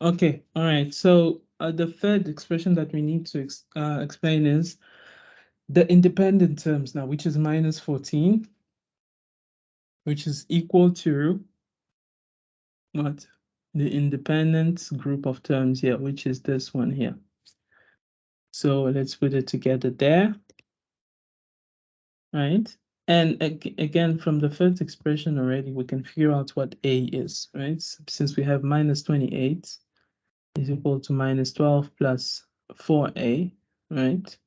Okay, all right. So the third expression that we need to explain is the independent terms now, which is minus 14, which is equal to what? The independent group of terms here, which is this one here. So let's put it together there, right? And again, from the first expression already, we can figure out what A is, right? Since we have minus 28 is equal to minus 12 plus 4A, right?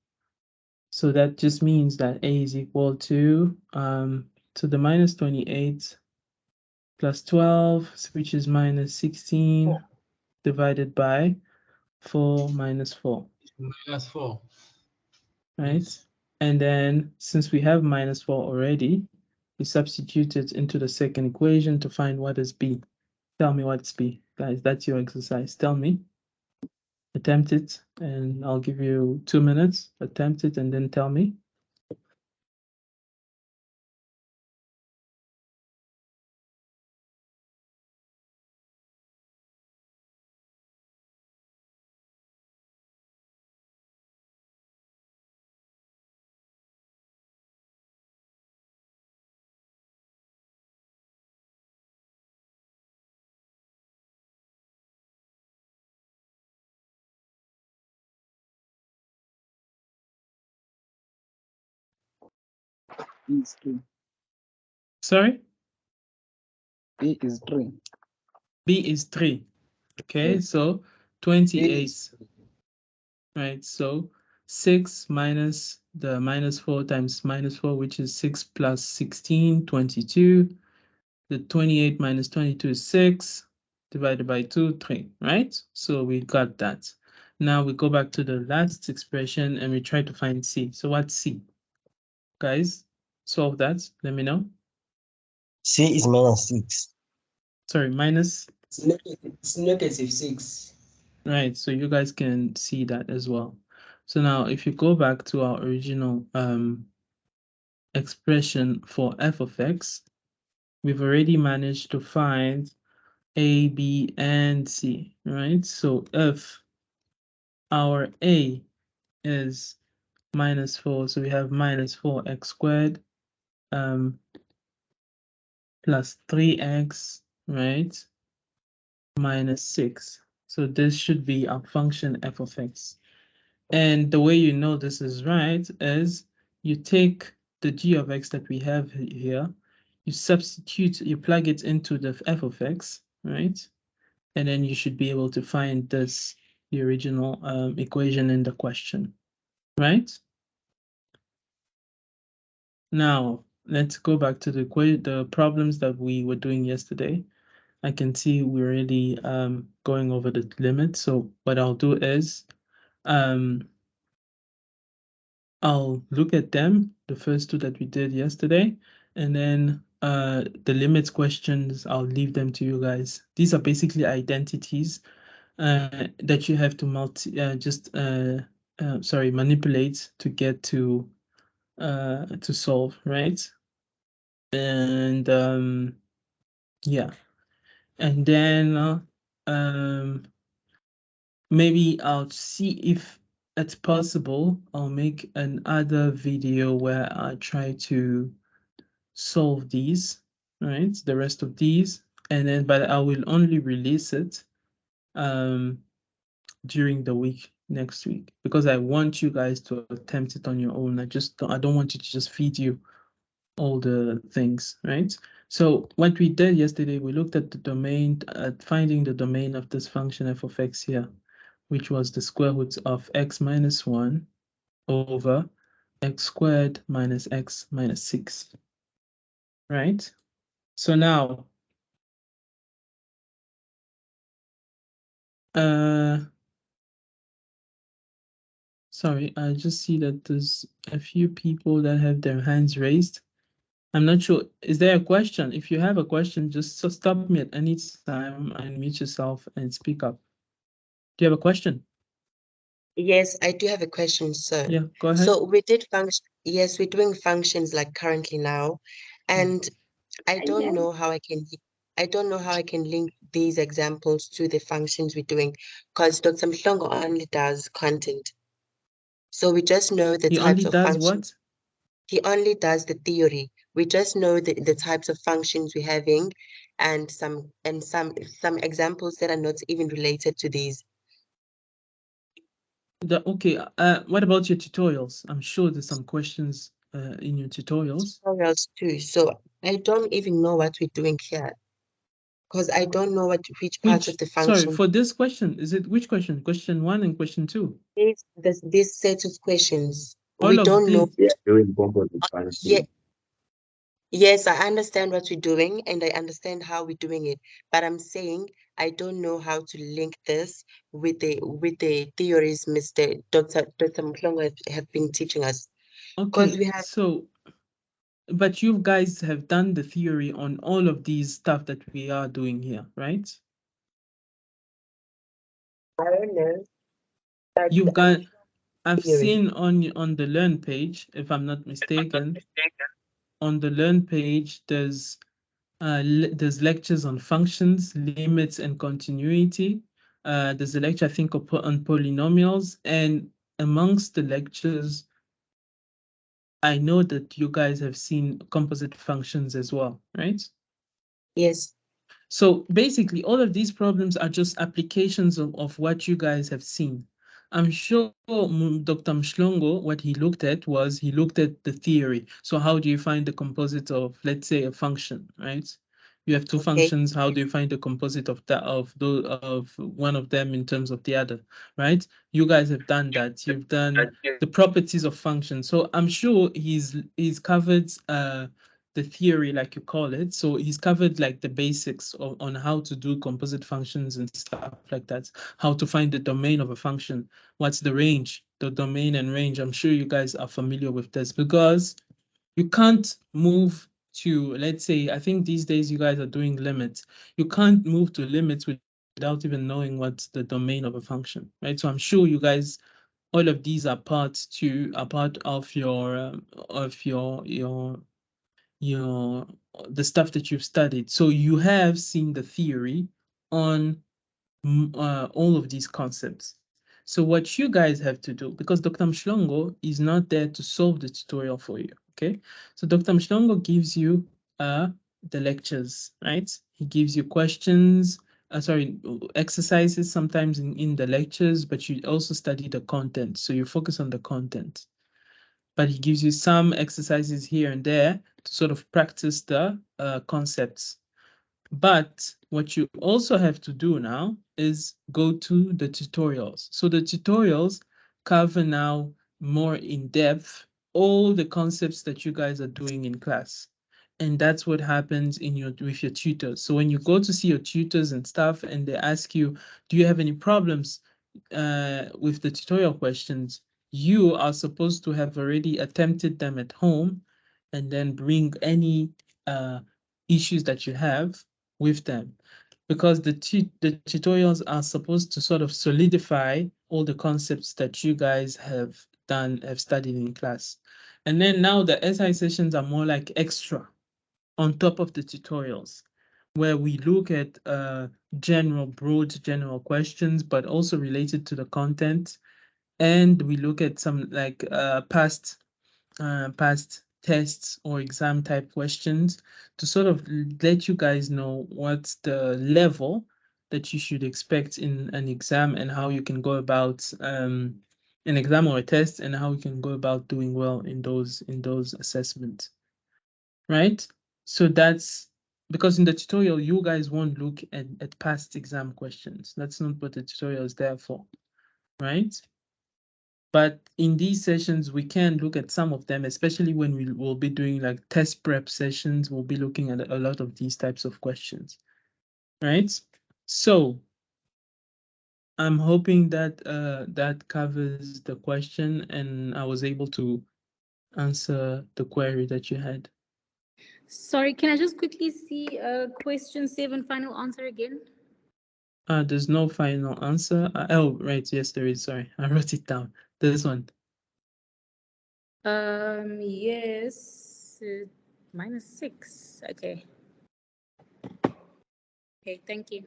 So that just means that A is equal to the minus 28 plus 12, which is minus 16 divided by 4 minus 4. Minus 4. Right? Yes. And then since we have minus 4 already, we substitute it into the second equation to find what is B. Tell me what's B. Guys, that's your exercise. Tell me. Attempt it, and I'll give you 2 minutes. Attempt it, and then tell me. B is 3. Sorry? B is 3. B is 3. Okay, Yes. so 28. Right, so 6 minus the minus 4 times minus 4, which is 6 plus 16, 22. The 28 minus 22 is 6, divided by 2, 3, right? So we got that. Now we go back to the last expression and we try to find C. So what's C? Guys, solve that. Let me know. C is minus 6. Sorry, minus. It's negative 6. Right, so you guys can see that as well. So now if you go back to our original expression for f of x, we've already managed to find A, B, and C, right? So if our A is minus 4, so we have minus 4x squared plus 3x, right, minus 6. So this should be our function f of x. And the way you know this is right is you take the g of x that we have here, you substitute, you plug it into the f of x, right? And then you should be able to find this, the original equation in the question, right? Now, let's go back to the problems that we were doing yesterday. I can see we're really going over the limit. So what I'll do is I'll look at them, the first two that we did yesterday, and then the limits questions, I'll leave them to you guys. These are basically identities that you have to manipulate to get to solve, right? And yeah, and then maybe I'll see if it's possible. I'll make another video where I try to solve these, right? The rest of these, and then but I will only release it during the week next week because I want you guys to attempt it on your own. I don't want you to just feed you all the things, right? So what we did yesterday, we looked at the domain, finding the domain of this function f of x here, which was the square root of x minus 1 over x squared minus x minus 6, right? So now, sorry, I just see that there's a few people that have their hands raised. I'm not sure. Is there a question? If you have a question, just stop me at any time and mute yourself and speak up. Do you have a question? Yes, I do have a question, sir. Yeah, go ahead. So we did function. Yes, we're doing functions like currently now, and I don't know how I can. I don't know how I can link these examples to the functions we're doing, because Dr. Mhlongo only does content. So we just know the He types only of does functions. what? He only does the theory. We just know the types of functions we're having, and some examples that are not even related to these. Okay, what about your tutorials? I'm sure there's some questions in your tutorials. Tutorials too. So I don't even know what we're doing here, because I don't know which parts of the function. Sorry, for this question, is it which question? Question 1 and question 2? This set of questions. All We of don't know. these. Doing composite function. Yes, I understand what we're doing and I understand how we're doing it, but I'm saying I don't know how to link this with the theories Dr. Mhlongo have been teaching us. Because Okay, we have but you guys have done the theory on all of these stuff that we are doing here, right? I don't know. But You've got, I've theory. seen on the Learn page, if I'm not mistaken, on the Learn page, there's lectures on functions, limits, and continuity. There's a lecture, I think, on polynomials, and amongst the lectures, I know that you guys have seen composite functions as well, right? Yes. So basically, all of these problems are just applications of what you guys have seen. I'm sure Dr. Mshlongo, what he looked at was he looked at the theory. So how do you find the composite of, let's say, a function, right? You have two functions. How do you find the composite of one of them in terms of the other, right? You guys have done that. You've done the properties of functions. So I'm sure he's covered the theory, like you call it. So he's covered like the basics on how to do composite functions and stuff like that, how to find the domain of a function, what's the range, the domain and range. I'm sure you guys are familiar with this because you can't move to, let's say, I think these days you guys are doing limits. You can't move to limits without even knowing what's the domain of a function, right? So I'm sure you guys, all of these are part of your the stuff that you've studied. So you have seen the theory on all of these concepts. So what you guys have to do, because Dr. Mshlongo is not there to solve the tutorial for you, Okay, so Dr. Mshlongo gives you the lectures, right? He gives you questions, exercises sometimes in the lectures, but you also study the content. So you focus on the content. But he gives you some exercises here and there to sort of practice the concepts. But what you also have to do now is go to the tutorials. So the tutorials cover now more in depth all the concepts that you guys are doing in class. And that's what happens with your tutors. So when you go to see your tutors and stuff and they ask you, do you have any problems with the tutorial questions? You are supposed to have already attempted them at home and then bring any issues that you have with them, because the tutorials are supposed to sort of solidify all the concepts that you guys have studied in class. And then now the SI sessions are more like extra on top of the tutorials, where we look at broad general questions, but also related to the content. And we look at some like past tests or exam type questions to sort of let you guys know what's the level that you should expect in an exam and how you can go about an exam or a test and how you can go about doing well in those assessments, right? So that's because in the tutorial you guys won't look at past exam questions. That's not what the tutorial is there for, right? But in these sessions, we can look at some of them, especially when we will be doing like test prep sessions. We'll be looking at a lot of these types of questions, right? So I'm hoping that that covers the question and I was able to answer the query that you had. Sorry, can I just quickly see question 7 final answer again? There's no final answer. Oh, right. Yes, there is. Sorry, I wrote it down. This one. Yes, -6. Okay. Okay, thank you.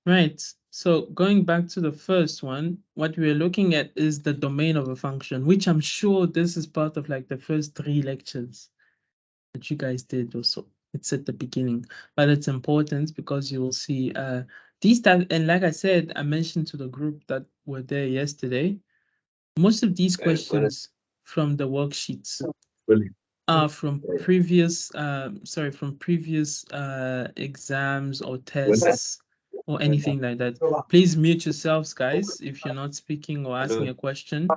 Right. So going back to the first one, what we're looking at is the domain of a function, which I'm sure this is part of like the first 3 lectures that you guys did also. It's at the beginning, but it's important because you will see these types. And like I said, I mentioned to the group that were there yesterday, most of these questions from the worksheets are from previous exams or tests or anything like that. Please mute yourselves, guys, if you're not speaking or asking a question.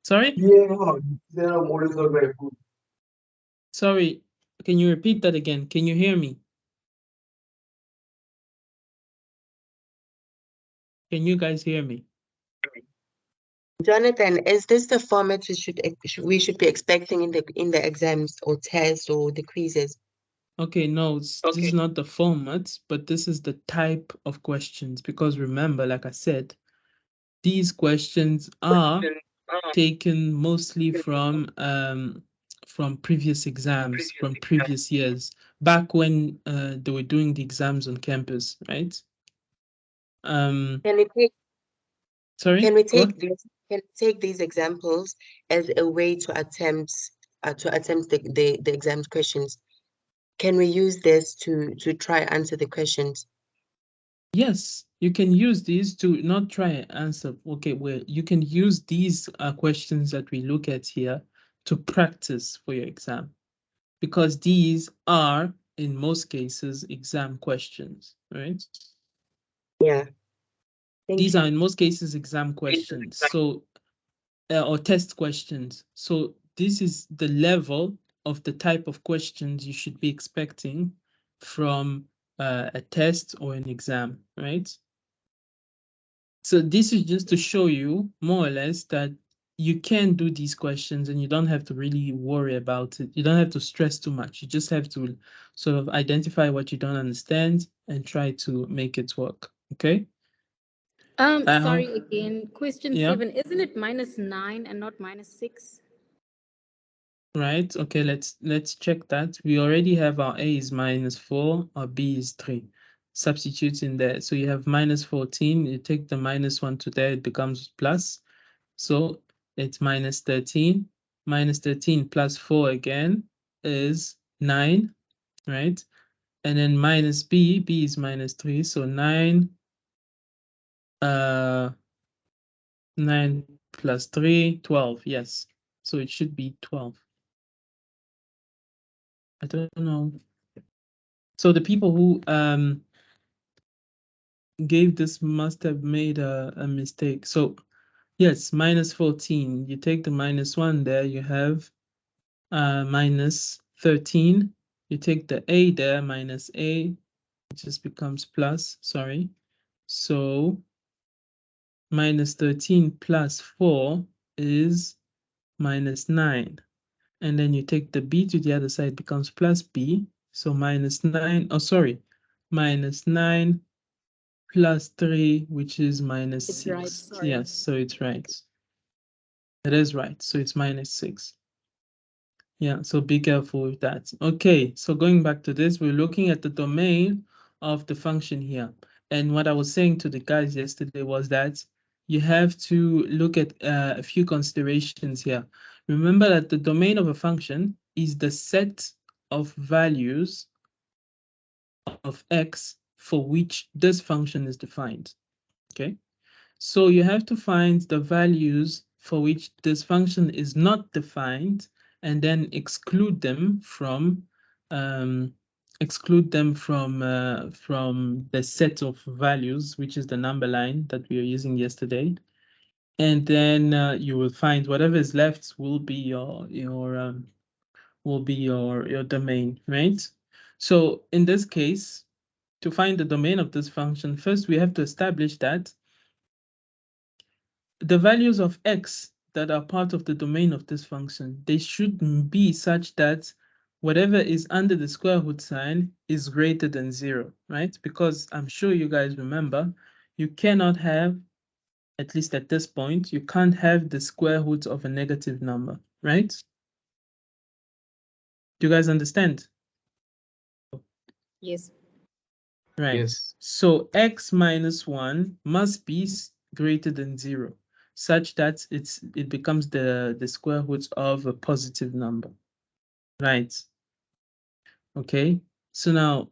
Sorry? Sorry, can you repeat that again? Can you hear me? Can you guys hear me? Jonathan, is this the format we should be expecting in the exams or tests or the quizzes? Okay, no, this is not the format, but this is the type of questions. Because remember, like I said, these questions are taken mostly from previous exams, from previous years, back when they were doing the exams on campus, right? Can we take Sorry? Can we take these examples as a way to attempt the exam questions? Can we use this to try answer the questions? Yes, you can use these to not try and answer. Okay, well, you can use these questions that we look at here to practice for your exam, because these are, in most cases, exam questions, right? Yeah. These are, in most cases, exam questions. So, or test questions. So this is the level of the type of questions you should be expecting from a test or an exam, right? So this is just to show you more or less that you can do these questions and you don't have to really worry about it. You don't have to stress too much. You just have to sort of identify what you don't understand and try to make it work. Okay? Sorry again. Question Yeah. 7. Isn't it -9 and not -6? Right. Okay, let's check that. We already have our A is -4, our B is 3. substitute in there. So you have minus 14, you take the minus 1 to there, it becomes plus. So it's minus 13. Minus 13 plus 4 again is 9, right? And then minus b is minus 3, so 9 9 plus 3, 12, yes. So it should be 12. I don't know. So the people who gave this must have made a mistake. So yes, minus 14. You take the minus 1 there, you have minus 13. You take the a there, minus a, it just becomes plus, sorry. So minus 13 plus 4 is minus 9. And then you take the b to the other side, becomes plus b. So minus 9, oh, sorry, minus 9 plus 3, which is minus It's 6. right, sorry. Yes, so it's right. It is right. So it's minus 6. Yeah, so be careful with that. Okay, so going back to this, we're looking at the domain of the function here. And what I was saying to the guys yesterday was that you have to look at a few considerations here. Remember that the domain of a function is the set of values of x for which this function is defined. Okay, so you have to find the values for which this function is not defined and then exclude them from the set of values, which is the number line that we are using yesterday. And then you will find whatever is left will be your domain, right? So in this case, to find the domain of this function, first we have to establish that the values of x that are part of the domain of this function, they should be such that whatever is under the square root sign is greater than 0, right? Because I'm sure you guys remember, you cannot have, at least at this point, you can't have the square root of a negative number, right? Do you guys understand? Yes. Right. Yes. So x minus 1 must be greater than 0, such that it becomes the square root of a positive number. Right. Okay. So now,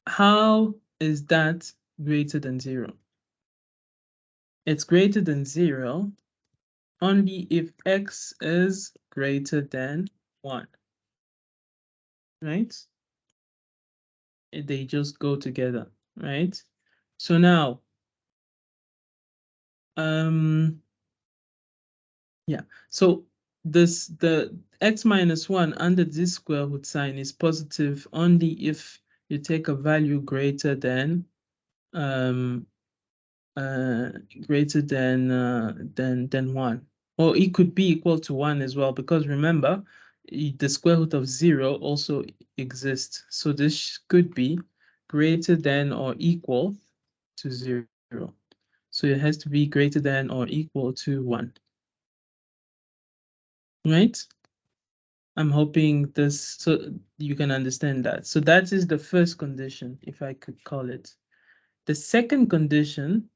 how is that greater than 0? It's greater than 0 only if x is greater than 1. Right? They just go together, right? So now, yeah, so the x minus 1 under this square root sign is positive only if you take a value greater than 1, or it could be equal to 1 as well, because remember the square root of 0 also exists, so this could be greater than or equal to 0. So it has to be greater than or equal to 1. Right? I'm hoping this, so you can understand that. So that is the first condition, if I could call it. The second condition,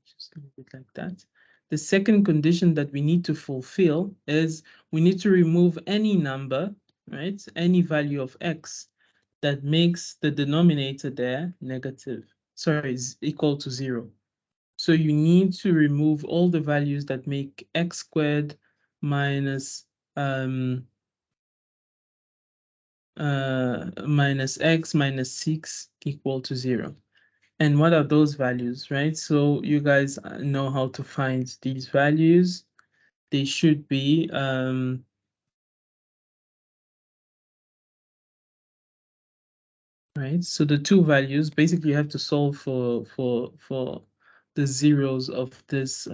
just leave it like that. The second condition that we need to fulfill is we need to remove any number, right? Any value of x that makes the denominator there negative, sorry, is equal to 0. So you need to remove all the values that make x squared minus minus x minus 6 equal to 0. And what are those values, right? So you guys know how to find these values. They should be right. So the two values, basically you have to solve for the zeros of this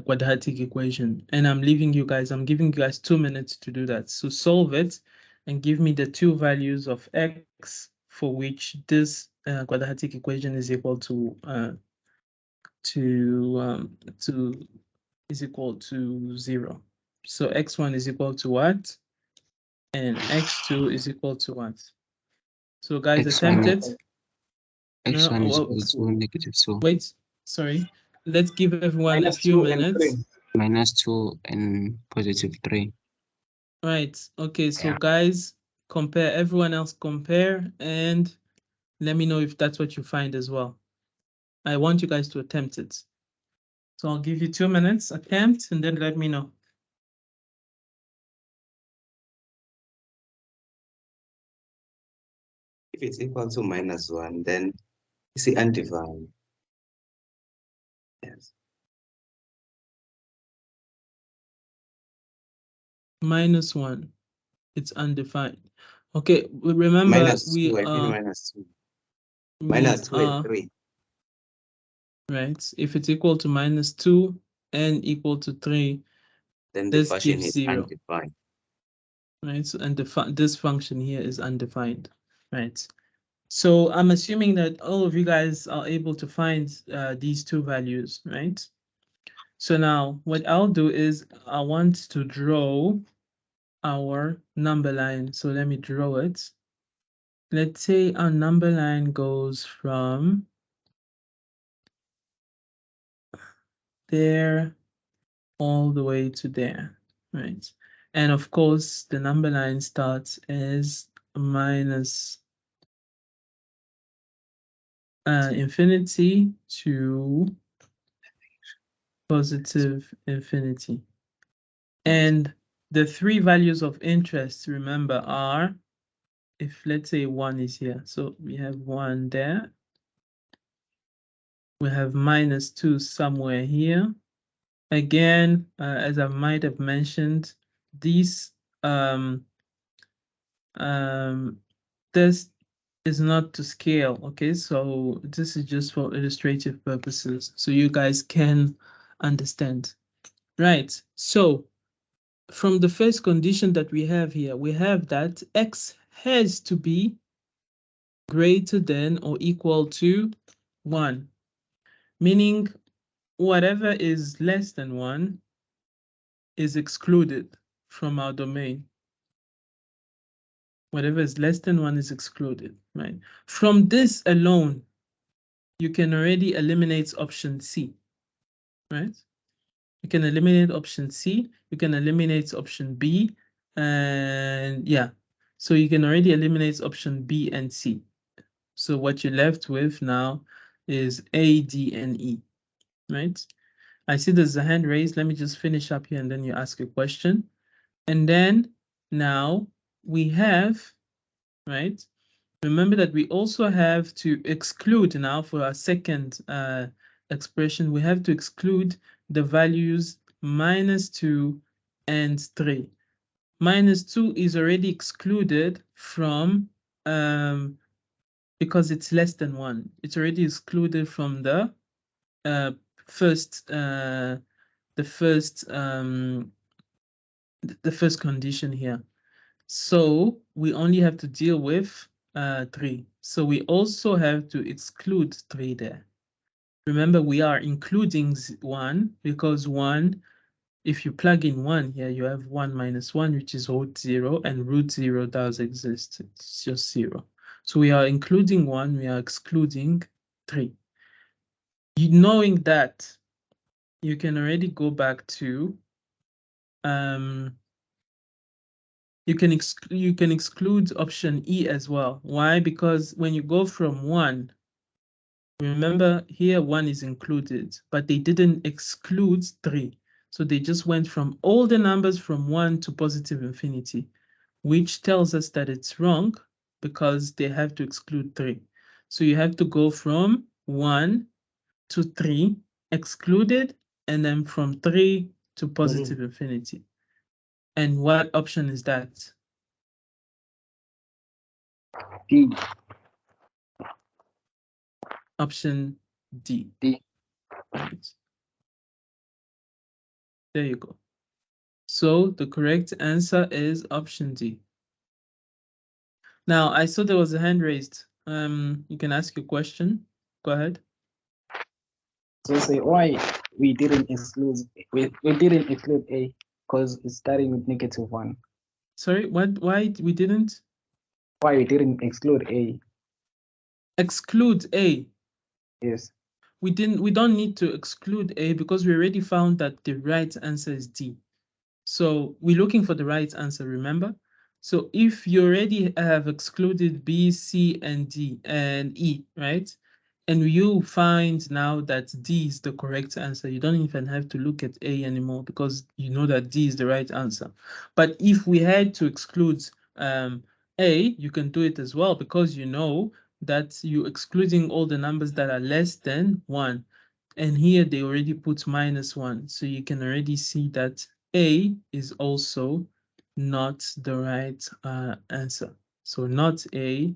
quadratic equation. And I'm giving you guys 2 minutes to do that. So solve it and give me the two values of x for which this quadratic equation is equal to is equal to 0. So x1 is equal to what? And x2 is equal to what? So guys, X attempt minus- it. X1 No, is well, equal to negative 2. wait, sorry. Let's give everyone a Minus few 2 and minutes. 3. Minus 2 and positive 3. Right. Okay, so Yeah. guys, compare, everyone else compare, and let me know if that's what you find as well. I want you guys to attempt it. So I'll give you 2 minutes, attempt, and then let me know. If it's equal to -1, then it's undefined. Yes. -1. It's undefined. Okay, remember -2, we I mean are -2. we -2 and are 3. right. If it's equal to -2 and equal to 3, Then the this function gives is 0. undefined. Right, so, and this function here is undefined, right? So I'm assuming that all of you guys are able to find these two values, right? So now what I'll do is I want to draw our number line. So let me draw it. Let's say our number line goes from there all the way to there, right? And of course, the number line starts as minus infinity to positive infinity. And the three values of interest, remember, are, if let's say 1 is here, so we have 1 there. We have -2 somewhere here. Again, as I might have mentioned, these this is not to scale, okay? So this is just for illustrative purposes, so you guys can understand. Right, so from the first condition that we have here, we have that x has to be greater than or equal to 1, meaning whatever is less than 1 is excluded from our domain. Whatever is less than 1 is excluded, right? From this alone, you can already eliminate option C, right? You can eliminate option C, you can eliminate option B, and yeah. So you can already eliminate option B and C. So what you're left with now is A, D, and E, right? I see there's a hand raised. Let me just finish up here and then you ask a question. And then now we have, right? Remember that we also have to exclude now for our second expression, we have to exclude the values -2 and 3. -2 is already excluded from, because it's less than 1. It's already excluded from the first condition here. So we only have to deal with 3. So we also have to exclude 3 there. Remember, we are including 1 because 1, if you plug in 1 here, you have 1 minus 1, which is √0, and √0 does exist. It's just 0. So we are including 1, we are excluding 3. Knowing that, you can already go back to you can exclude option E as well. Why? Because when you go from 1, remember here 1 is included, but they didn't exclude 3. So they just went from all the numbers from 1 to positive infinity, which tells us that it's wrong because they have to exclude 3. So you have to go from 1 to 3 excluded, and then from 3 to positive infinity. And what option is that? D. Option D. D. Right. There you go. So the correct answer is option D. Now, I saw there was a hand raised. You can ask your question. Go ahead. So say why we didn't exclude A because it's starting with -1. Sorry, what? Why we didn't? Why we didn't exclude A? Exclude A. Yes. We don't need to exclude A because we already found that the right answer is D. So we're looking for the right answer, remember? So if you already have excluded B, C, and D and E, right? And you find now that D is the correct answer, you don't even have to look at A anymore because you know that D is the right answer. But if we had to exclude A, you can do it as well because you know that you're excluding all the numbers that are less than 1. And here they already put -1. So you can already see that A is also not the right answer. So not A,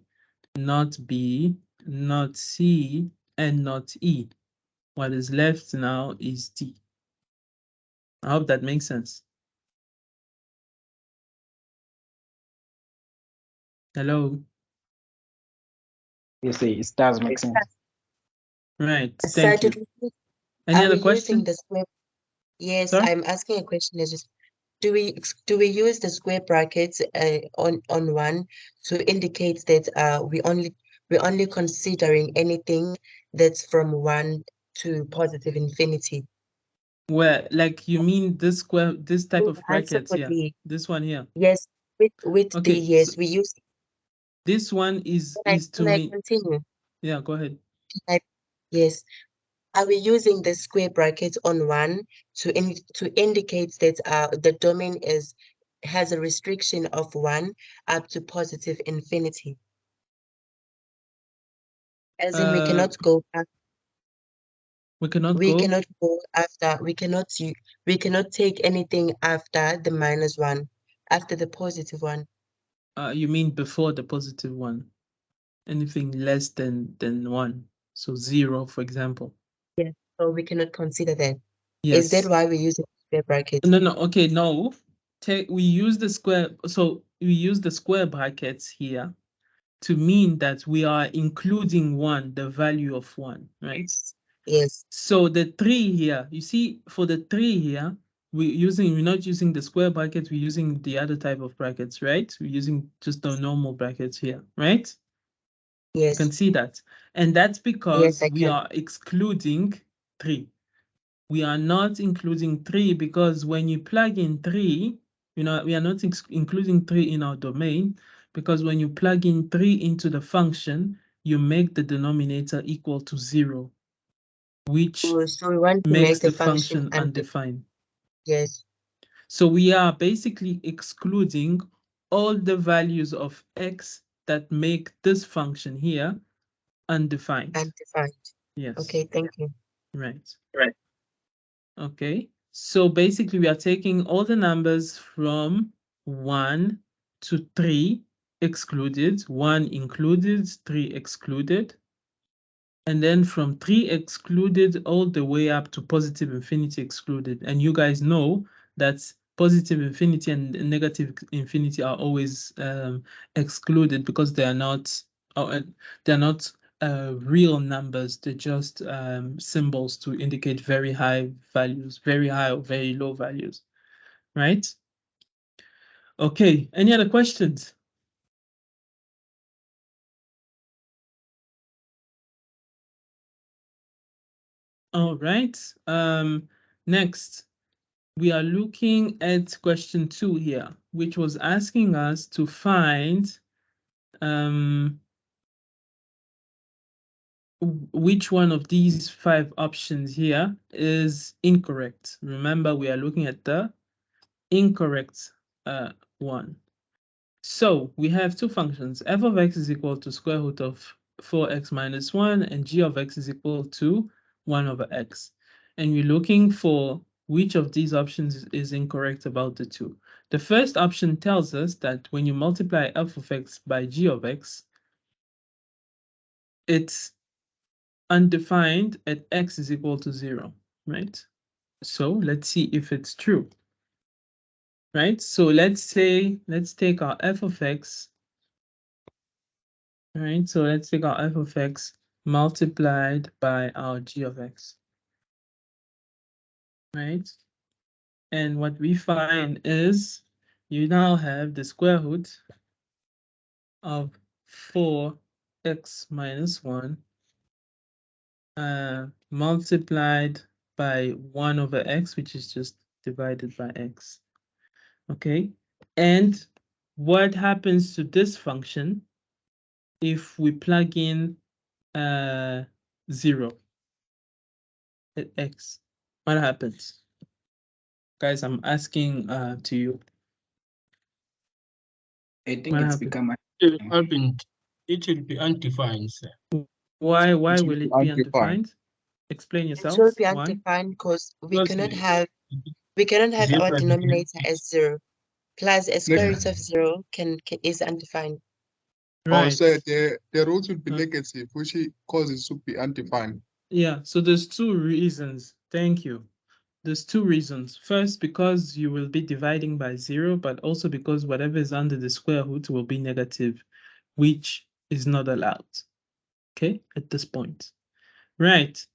not B, not C, and not E. What is left now is D. I hope that makes sense. Hello? Yes, it does make sense. Right, thank you. Any other question? Yes, Sorry? I'm asking a question. Is just do we use the square brackets on one to indicate that we're only considering anything that's from 1 to positive infinity? Where, like, you mean this type of Answer brackets for here? D. This one here? Yes, with D, Okay, yes, so we use. this one is to Can I me. continue? Yeah, go ahead. Yes. Are we using the square brackets on 1 to indicate that the domain has a restriction of 1 up to positive infinity? As in, we cannot go back. We cannot We go. cannot go after. We cannot take anything after the -1, after the positive one. You mean before the positive one? Anything less than 1. So 0, for example. Yes. So we cannot consider that. Yes. Is that why we're using square brackets? No. Okay, no. We use the square. So we use the square brackets here to mean that we are including 1, the value of 1, right? Yes. So the 3 here, you see, for the 3 here, we're not using the square brackets, we're using the other type of brackets, right? We're using just the normal brackets here, right? Yes. You can see that. And that's because Yes, we are excluding 3. We are not including 3 because when you plug in 3, we are not including 3 in our domain because when you plug in 3 into the function, you make the denominator equal to 0, which so we want to makes make the function undefined. Yes. So we are basically excluding all the values of x that make this function here undefined. Undefined. Yes. Okay, thank you. Right. Okay. So basically we are taking all the numbers from 1 to 3 excluded, 1 included, 3 excluded. And then from 3 excluded all the way up to positive infinity excluded. And you guys know that positive infinity and negative infinity are always excluded because they are not real numbers. They're just symbols to indicate very high values, very high or very low values, right? Okay, any other questions? All right, next. We are looking at question 2 here, which was asking us to find which one of these 5 options here is incorrect. Remember, we are looking at the incorrect one. So we have 2 functions. F of x is equal to square root of 4x minus 1, and g of x is equal to 1 over x. And we're looking for which of these options is incorrect about the 2. The first option tells us that when you multiply f of x by g of x, it's undefined at x is equal to 0, right? So let's see if it's true, right? So let's take our f of x, right? So let's take our f of x multiplied by our g of x, right? And what we find is you now have the square root of 4x minus 1 multiplied by 1 over x, which is just divided by x. Okay, and what happens to this function if we plug in 0 at x? What happens? Guys, I'm asking to you. I think What it's happened? become It will be undefined, sir. Why will will it be be undefined. undefined? Explain It yourselves. should be Why? undefined because we Because cannot the- have Zero our and denominator as 0 plus a square root Yeah. of 0 is undefined. Right. So the root will be Huh. negative, which causes to be undefined. Yeah, so there's two reasons. Thank you. There's two reasons. First, because you will be dividing by 0, but also because whatever is under the square root will be negative, which is not allowed. Okay, at this point. Right.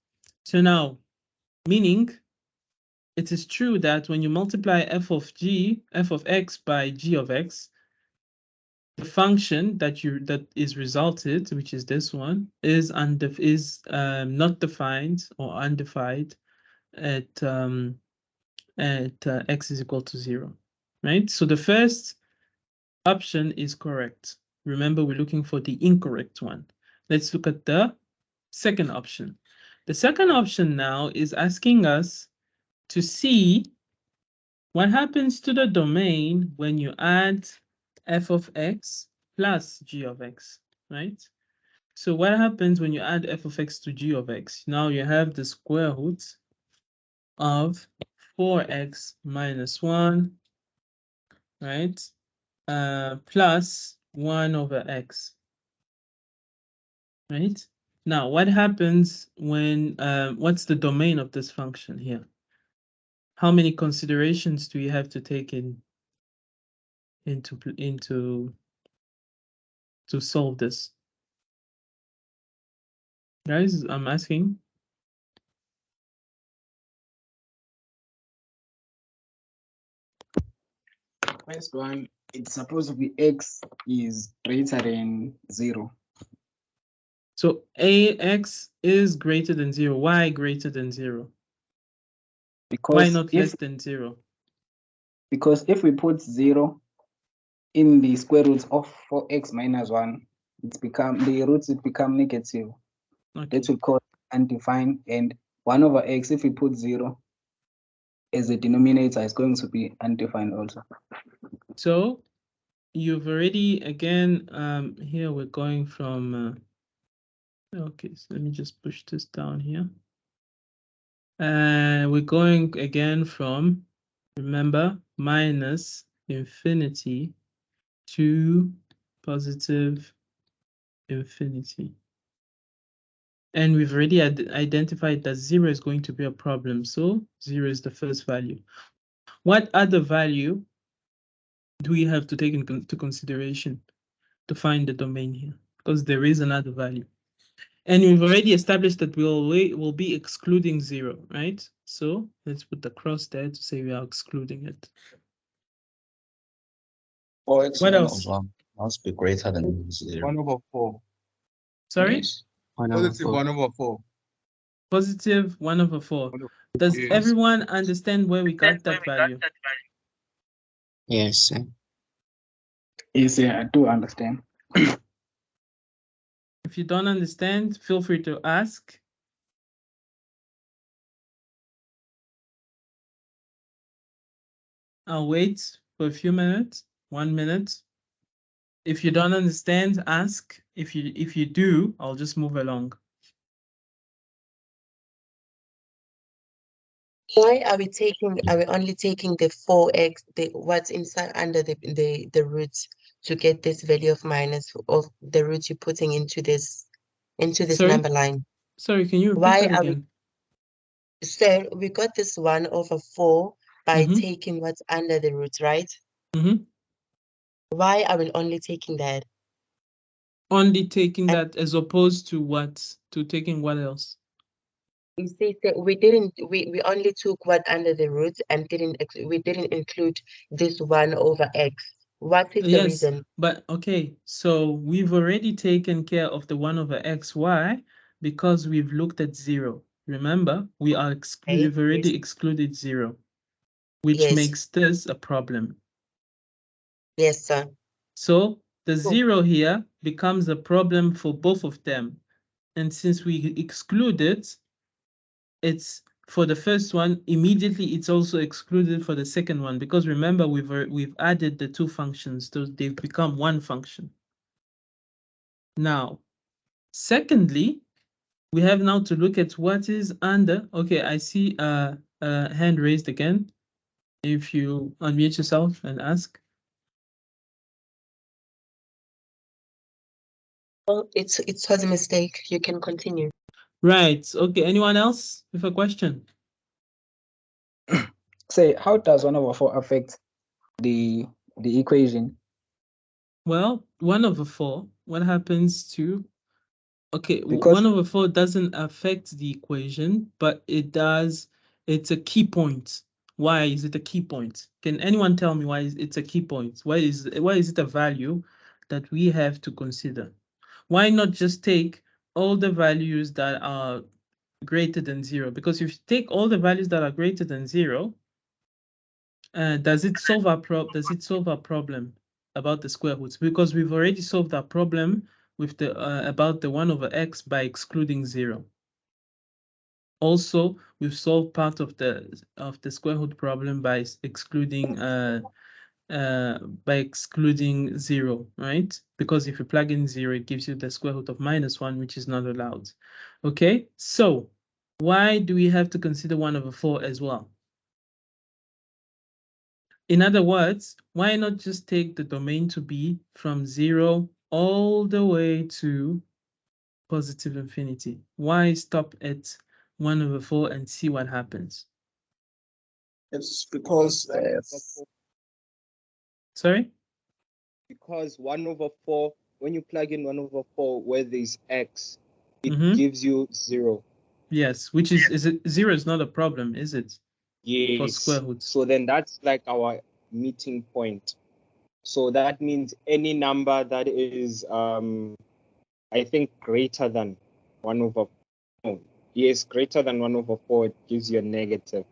So now, meaning it is true that when you multiply f of x by g of x, the function that is resulted, which is this one, is not defined or undefined at x is equal to 0, right? So the first option is correct. Remember, we're looking for the incorrect one. Let's look at the second option. The second option now is asking us to see what happens to the domain when you add f of x plus g of x, right? So what happens when you add f of x to g of x? Now you have the square root of 4x minus 1, right? Plus 1 over x, right? Now, what happens when, what's the domain of this function here? How many considerations do you have to take to solve this? Guys, I'm asking. first one. It's supposed to be x is greater than 0. So ax is greater than 0. Why greater than 0? Because why not less than 0? Because if we put 0 in the square root of 4x minus 1, the roots become negative. Okay. That will cause undefined, and 1 over x, if we put 0 as a denominator, is going to be undefined also. So you've already, again, here we're going from, okay, so let me just push this down here. We're going again from, remember, minus infinity to positive infinity. And we've already identified that 0 is going to be a problem. So 0 is the first value. What other value do we have to take into consideration to find the domain here? Because there is another value. And we've already established that we'll be excluding 0, right? So let's put the cross there to say we are excluding it. What else? Must be greater than 0. 1 over 4. Sorry? Yes. Positive 1 over 4. Positive 1 over 4. 1 over 4. Does Yes. everyone understand where we got that value? Yes, sir. Yes, yeah, I do understand. If you don't understand, feel free to ask. I'll wait for a few minutes, 1 minute. If you don't understand, ask. If you do, I'll just move along. Why are we only taking the 4x, what's inside under the roots to get this value of minus of the root you're putting into this Sorry? number line? Sorry, can you repeat Why that are again? So we got this 1 over 4 by Mhm. taking what's under the root, right? Mhm. Why are we only taking that? Only taking And- that as opposed to what? To taking what else? You see, that we only took what under the root and we didn't include this 1 over x. What is the Yes, reason? but okay, so we've already taken care of the 1 over xy because we've looked at 0. Remember, we are Okay. we've already excluded 0, which Yes. makes this a problem. Yes, sir. So the 0 here becomes a problem for both of them. And since we exclude it, it's for the first one, immediately it's also excluded for the second one, because remember, we've added the two functions, so they've become one function. Now, secondly, we have now to look at what is under. Okay, I see a hand raised again. If you unmute yourself and ask. Oh, it was a mistake. You can continue. Right. Okay. Anyone else with a question? Say, how does 1 over 4 affect the equation? Well, 1 over 4, what happens to, okay, Because 1 over 4 doesn't affect the equation, but it does, it's a key point. Why is it a key point? Can anyone tell me why it's a key point? Why is it a value that we have to consider? Why not just take all the values that are greater than 0? Because if you take all the values that are greater than 0, does it solve our problem about the square roots? Because we've already solved our problem with the about the 1 over x by excluding 0. Also, we've solved part of the square root problem by excluding 0, right? Because if you plug in 0, it gives you the square root of -1, which is not allowed. Okay, so why do we have to consider 1 over 4 as well? In other words, why not just take the domain to be from 0 all the way to positive infinity? Why stop at 1 over 4 and see what happens? It's because Sorry? Because 1 over 4, when you plug in 1 over 4 where there's x, it Mhm. gives you 0. Yes, which is it 0 is not a problem, is it? For Yes. square roots. So then that's like our meeting point. So that means any number that is, I think, greater than 1 over 4. Yes, greater than 1 over 4, it gives you a negative.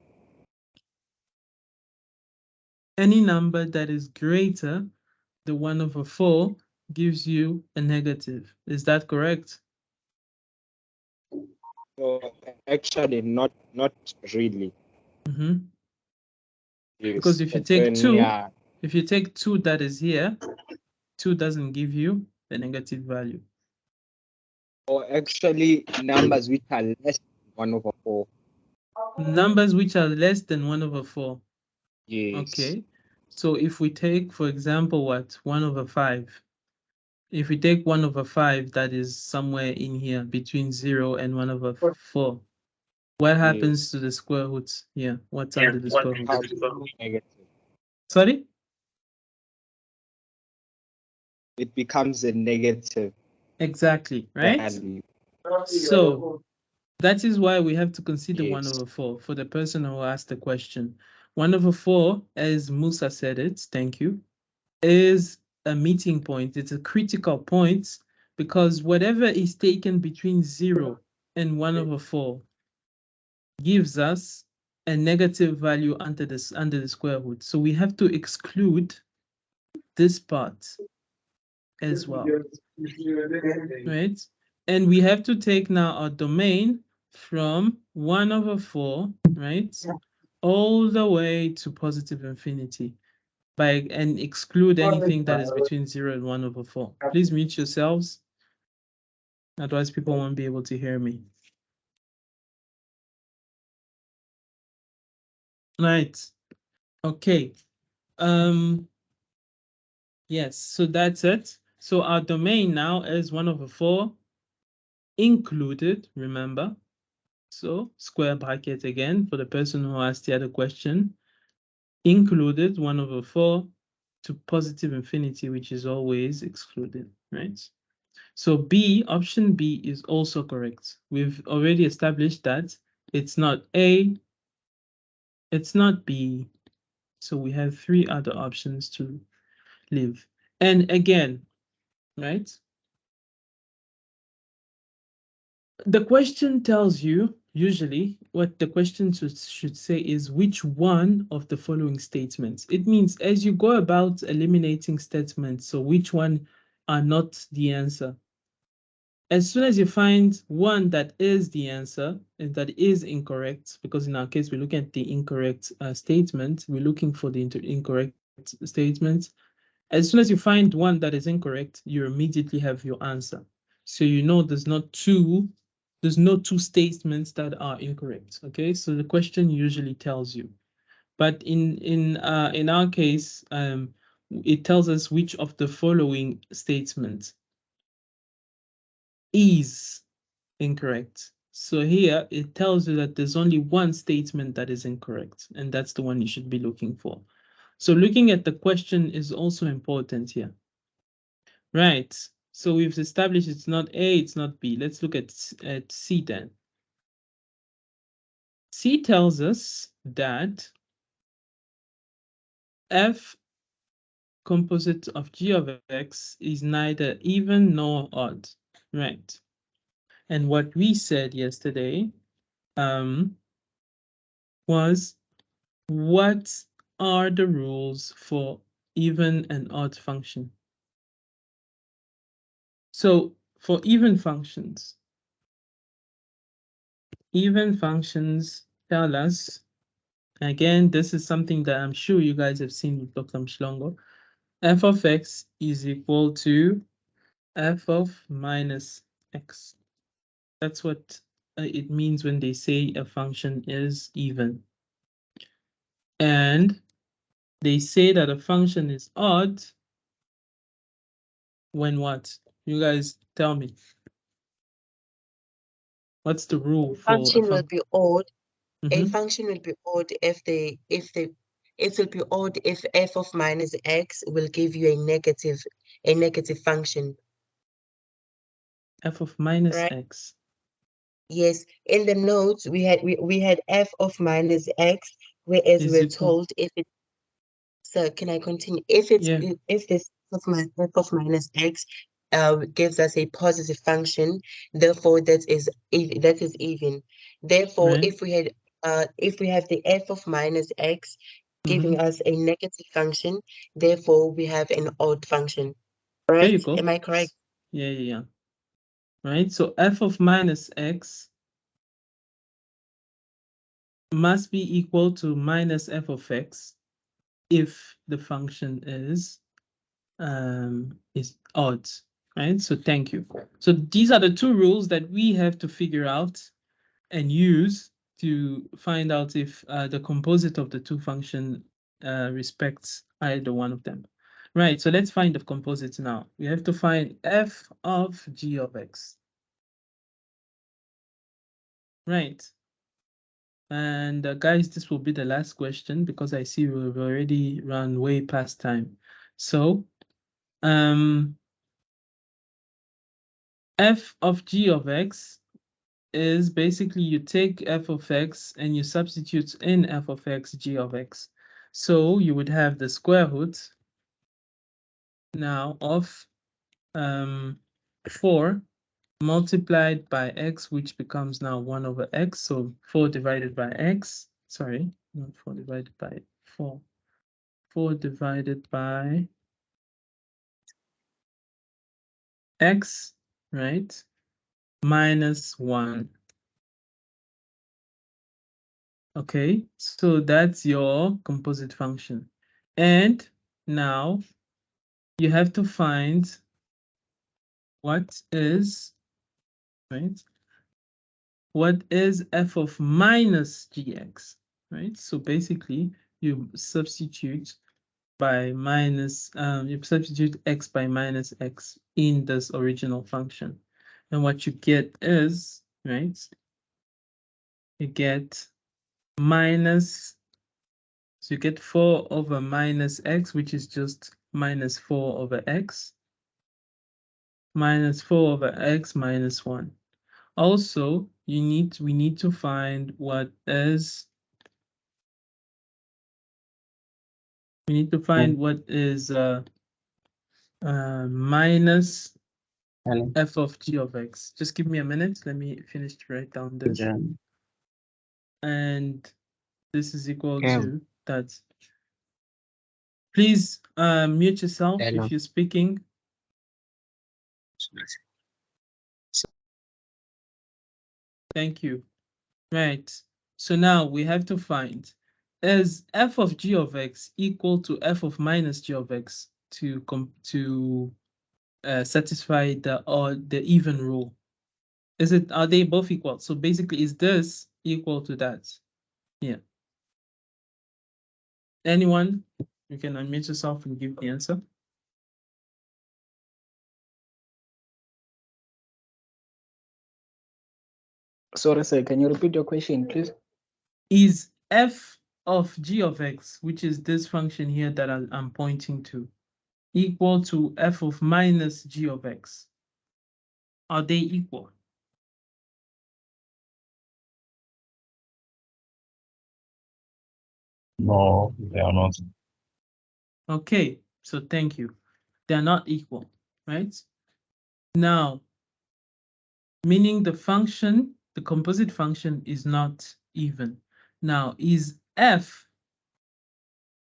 Any number that is greater than 1 over 4 gives you a negative. Is that correct? So actually, not really. Mm-hmm. Yes, Because if you but take then, 2, yeah, if you take 2 that is here, 2 doesn't give you the negative value. or actually numbers which are less than 1 over 4. Numbers which are less than 1 over 4. Yes. Okay. So if we take, for example, what? 1 over 5. If we take 1 over 5, that is somewhere in here between 0 and 1 over 4. What happens to the square roots here? What's under the square roots? Negative. Sorry? It becomes a negative. Exactly, right? Value. So that is why we have to consider Yes. 1 over 4 for the person who asked the question. 1 over 4, as Musa said it, thank you, is a meeting point. It's a critical point because whatever is taken between 0 and 1 over 4 gives us a negative value under the square root. So we have to exclude this part as well, right? And we have to take now our domain from 1 over 4, right, all the way to positive infinity and exclude anything that is between 0 and 1 over 4. Please mute yourselves, otherwise people won't be able to hear me. Right. Okay. Yes, so that's it. So our domain now is 1 over 4 included, remember. So square bracket again for the person who asked the other question. Included 1 over 4 to positive infinity, which is always excluded, right? So B, option B is also correct. We've already established that it's not A, it's not B. So we have 3 other options to live. And again, right? The question tells you, usually, what the question should say is which one of the following statements. It means as you go about eliminating statements, so which one are not the answer. As soon as you find one that is the answer and that is incorrect, because in our case, we're looking at the incorrect statement, we're looking for the incorrect statement. As soon as you find one that is incorrect, you immediately have your answer. So you know there's no two statements that are incorrect. Okay, so the question usually tells you. But in our case, it tells us which of the following statements is incorrect. So here it tells you that there's only one statement that is incorrect, and that's the one you should be looking for. So looking at the question is also important here. Right, so we've established it's not A, it's not B. Let's look at C then. C tells us that F composite of G of X is neither even nor odd, right? And what we said yesterday was, what are the rules for even and odd function? So for even functions tell us, again, this is something that I'm sure you guys have seen with Dr. Mshlongo. F of X is equal to F of minus X. That's what it means when they say a function is even. And they say that a function is odd when what? You guys tell me. What's the rule for Function will be odd. A Mhm. function will be odd if it will be odd if f of minus x will give you a negative function. F of minus right? X. Yes, in the notes we had f of minus x, whereas Is we're equal. told if it. So can I continue? If it's Yeah. if this f of minus x gives us a positive function, therefore that is even. Therefore, Right. if we have the f of minus x giving us a negative function, therefore we have an odd function. There you Right? go. Am I correct? Yeah. Right. So F of minus X must be equal to minus F of X if the function is odd. Right. So thank you. So these are the two rules that we have to figure out and use to find out if the composite of the two function respects either one of them. Right, so let's find the composites now. We have to find f of g of x. Right. And guys, this will be the last question because I see we've already run way past time. So f of g of x is basically you take f of x and you substitute in f of x g of x. So you would have the square root now of 4 multiplied by x, which becomes now 1 over x. So 4 divided by x, sorry, not 4 divided by 4. 4 divided by x, right, minus 1. Okay, so that's your composite function. And now you have to find what is, right? What is f of minus gx, right? So basically you substitute by minus, you substitute x by minus x in this original function. And what you get is, right? You get minus, so you get 4 over minus x, which is just minus 4 over x, minus 4 over x minus 1. Also, we need to find what is, we need to find what is minus f of g of x. Just give me a minute. Let me finish to write down this. And this is equal to that. Please mute yourself if you're speaking. Thank you. Right. So now we have to find, is f of g of x equal to f of minus g of x to satisfy the even rule? Are they both equal? So basically, is this equal to that? Yeah. Anyone? You can unmute yourself and give the answer. Sorry, sir. Can you repeat your question, please? Is f of g of x, which is this function here that I'm pointing to, equal to f of minus g of x? Are they equal? No, they are not. Okay, so thank you. They're not equal, right? Now, meaning the function, the composite function is not even. Now, is f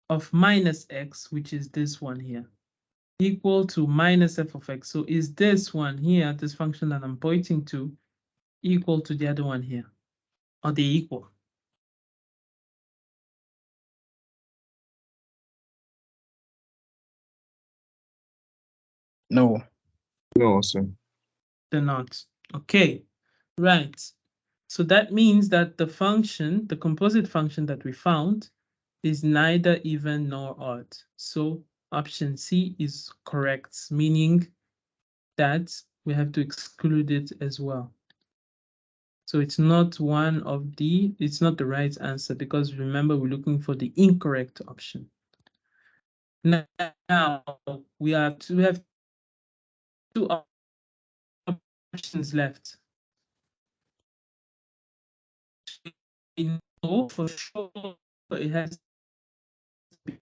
of minus x, which is this one here, equal to minus f of x? So is this one here, this function that I'm pointing to, equal to the other one here? Are they equal? No. No, sir. They're not. Okay, right. So that means that the function, the composite function that we found, is neither even nor odd. So option C is correct, meaning that we have to exclude it as well. So it's not it's not the right answer, because remember, we're looking for the incorrect option. Now we have two options left. We know for sure it has to be.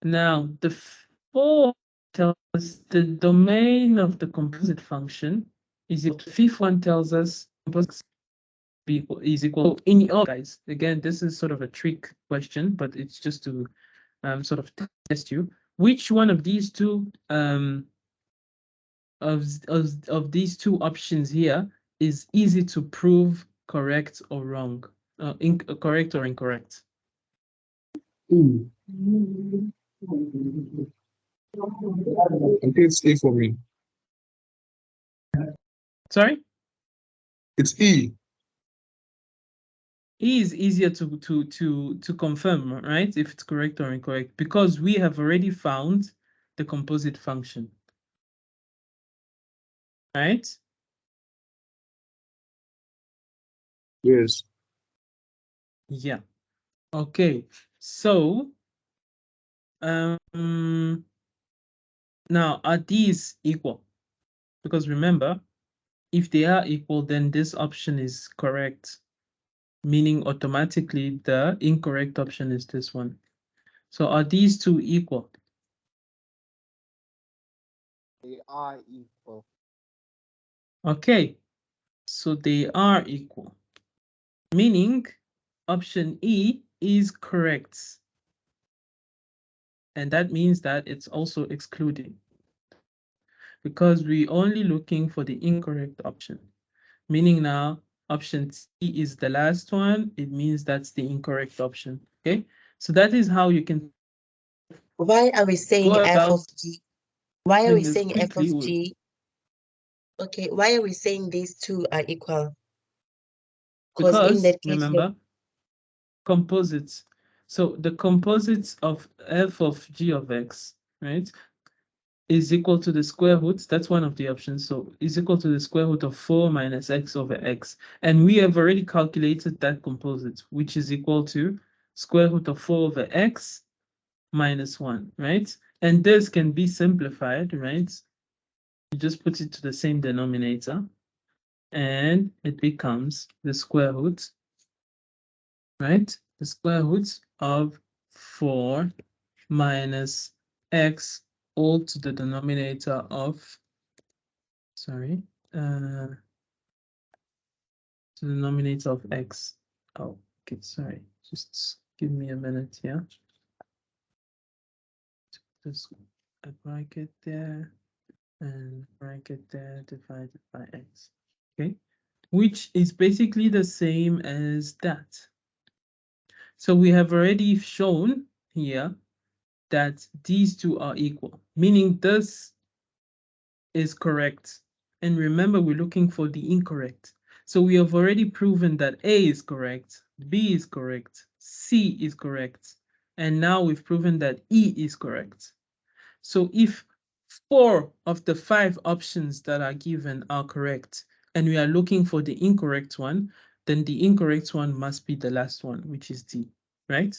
Now the fourth tells us the domain of the composite function is equal to, fifth one tells us composite is equal to, in all, guys, again, this is sort of a trick question, but it's just to sort of test you. Which one of these two of these two options here is easy to prove correct or wrong, correct or incorrect? I think it's E for me. Sorry? It's E. E is easier to confirm, right? If it's correct or incorrect, because we have already found the composite function, right? Yes. Yeah. Okay. So, now are these equal? Because remember, if they are equal, then this option is correct, meaning automatically the incorrect option is this one. So are these two equal? They are equal. Okay, so they are equal, meaning option E is correct. And that means that it's also excluding, because we're only looking for the incorrect option, meaning now option C is the last one. It means that's the incorrect option. Okay, so that is how you can. Why are we saying f of g? Why are we saying f of g? Okay, why are we saying these two are equal? Because in that case, remember, composites. So the composites of f of g of x, right, is equal to the square root. That's one of the options. So is equal to the square root of 4 minus x over x. And we have already calculated that composite, which is equal to square root of 4 over x minus 1, right? And this can be simplified, right? You just put it to the same denominator, and it becomes the square root, right? The square root of 4 minus x all to the denominator of, sorry, to the denominator of x. Oh, okay, sorry. Just give me a minute here. Just a bracket there and bracket there divided by x. Okay, which is basically the same as that. So we have already shown here that these two are equal, meaning this is correct. And remember, we're looking for the incorrect. So we have already proven that A is correct, B is correct, C is correct, and now we've proven that E is correct. So if 4 of the 5 options that are given are correct, and we are looking for the incorrect one, then the incorrect one must be the last one, which is D, right?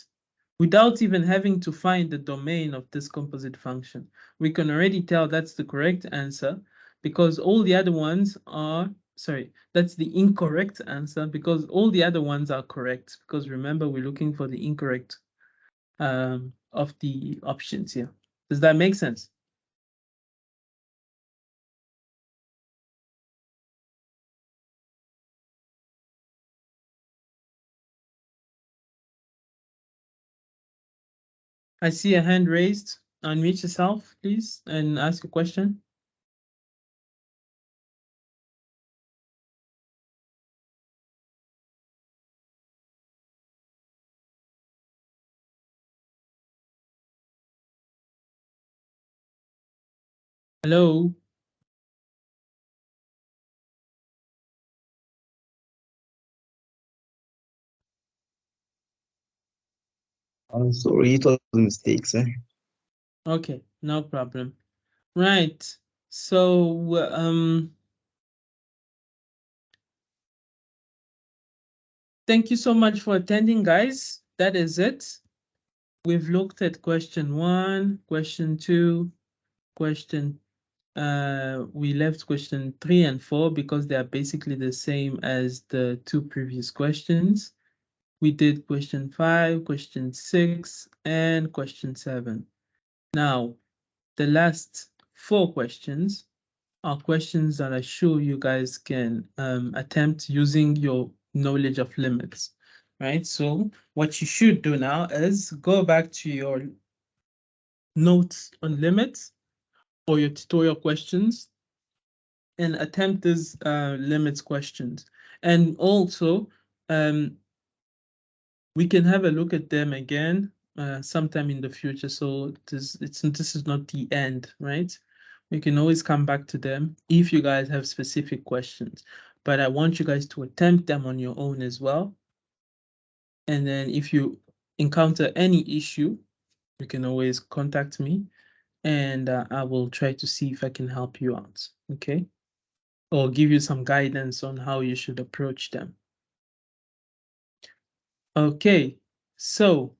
Without even having to find the domain of this composite function, we can already tell that's the correct answer because all the other ones are, sorry, that's the incorrect answer because all the other ones are correct. Because remember, we're looking for the incorrect of the options here. Does that make sense? I see a hand raised. Unmute yourself, please, and ask a question. Hello. I'm sorry, it was a mistake, sir. Okay, no problem. Right. So thank you so much for attending, guys. That is it. We've looked at question 1, question 2, question we left question 3 and 4 because they are basically the same as the 2 previous questions. We did question 5, question 6, and question 7. Now, the last 4 questions are questions that I'm sure you guys can attempt using your knowledge of limits, right? So what you should do now is go back to your notes on limits or your tutorial questions and attempt these limits questions. And also, we can have a look at them again sometime in the future. So this is not the end, right? We can always come back to them if you guys have specific questions. But I want you guys to attempt them on your own as well. And then if you encounter any issue, you can always contact me and I will try to see if I can help you out, okay? Or give you some guidance on how you should approach them. Okay, so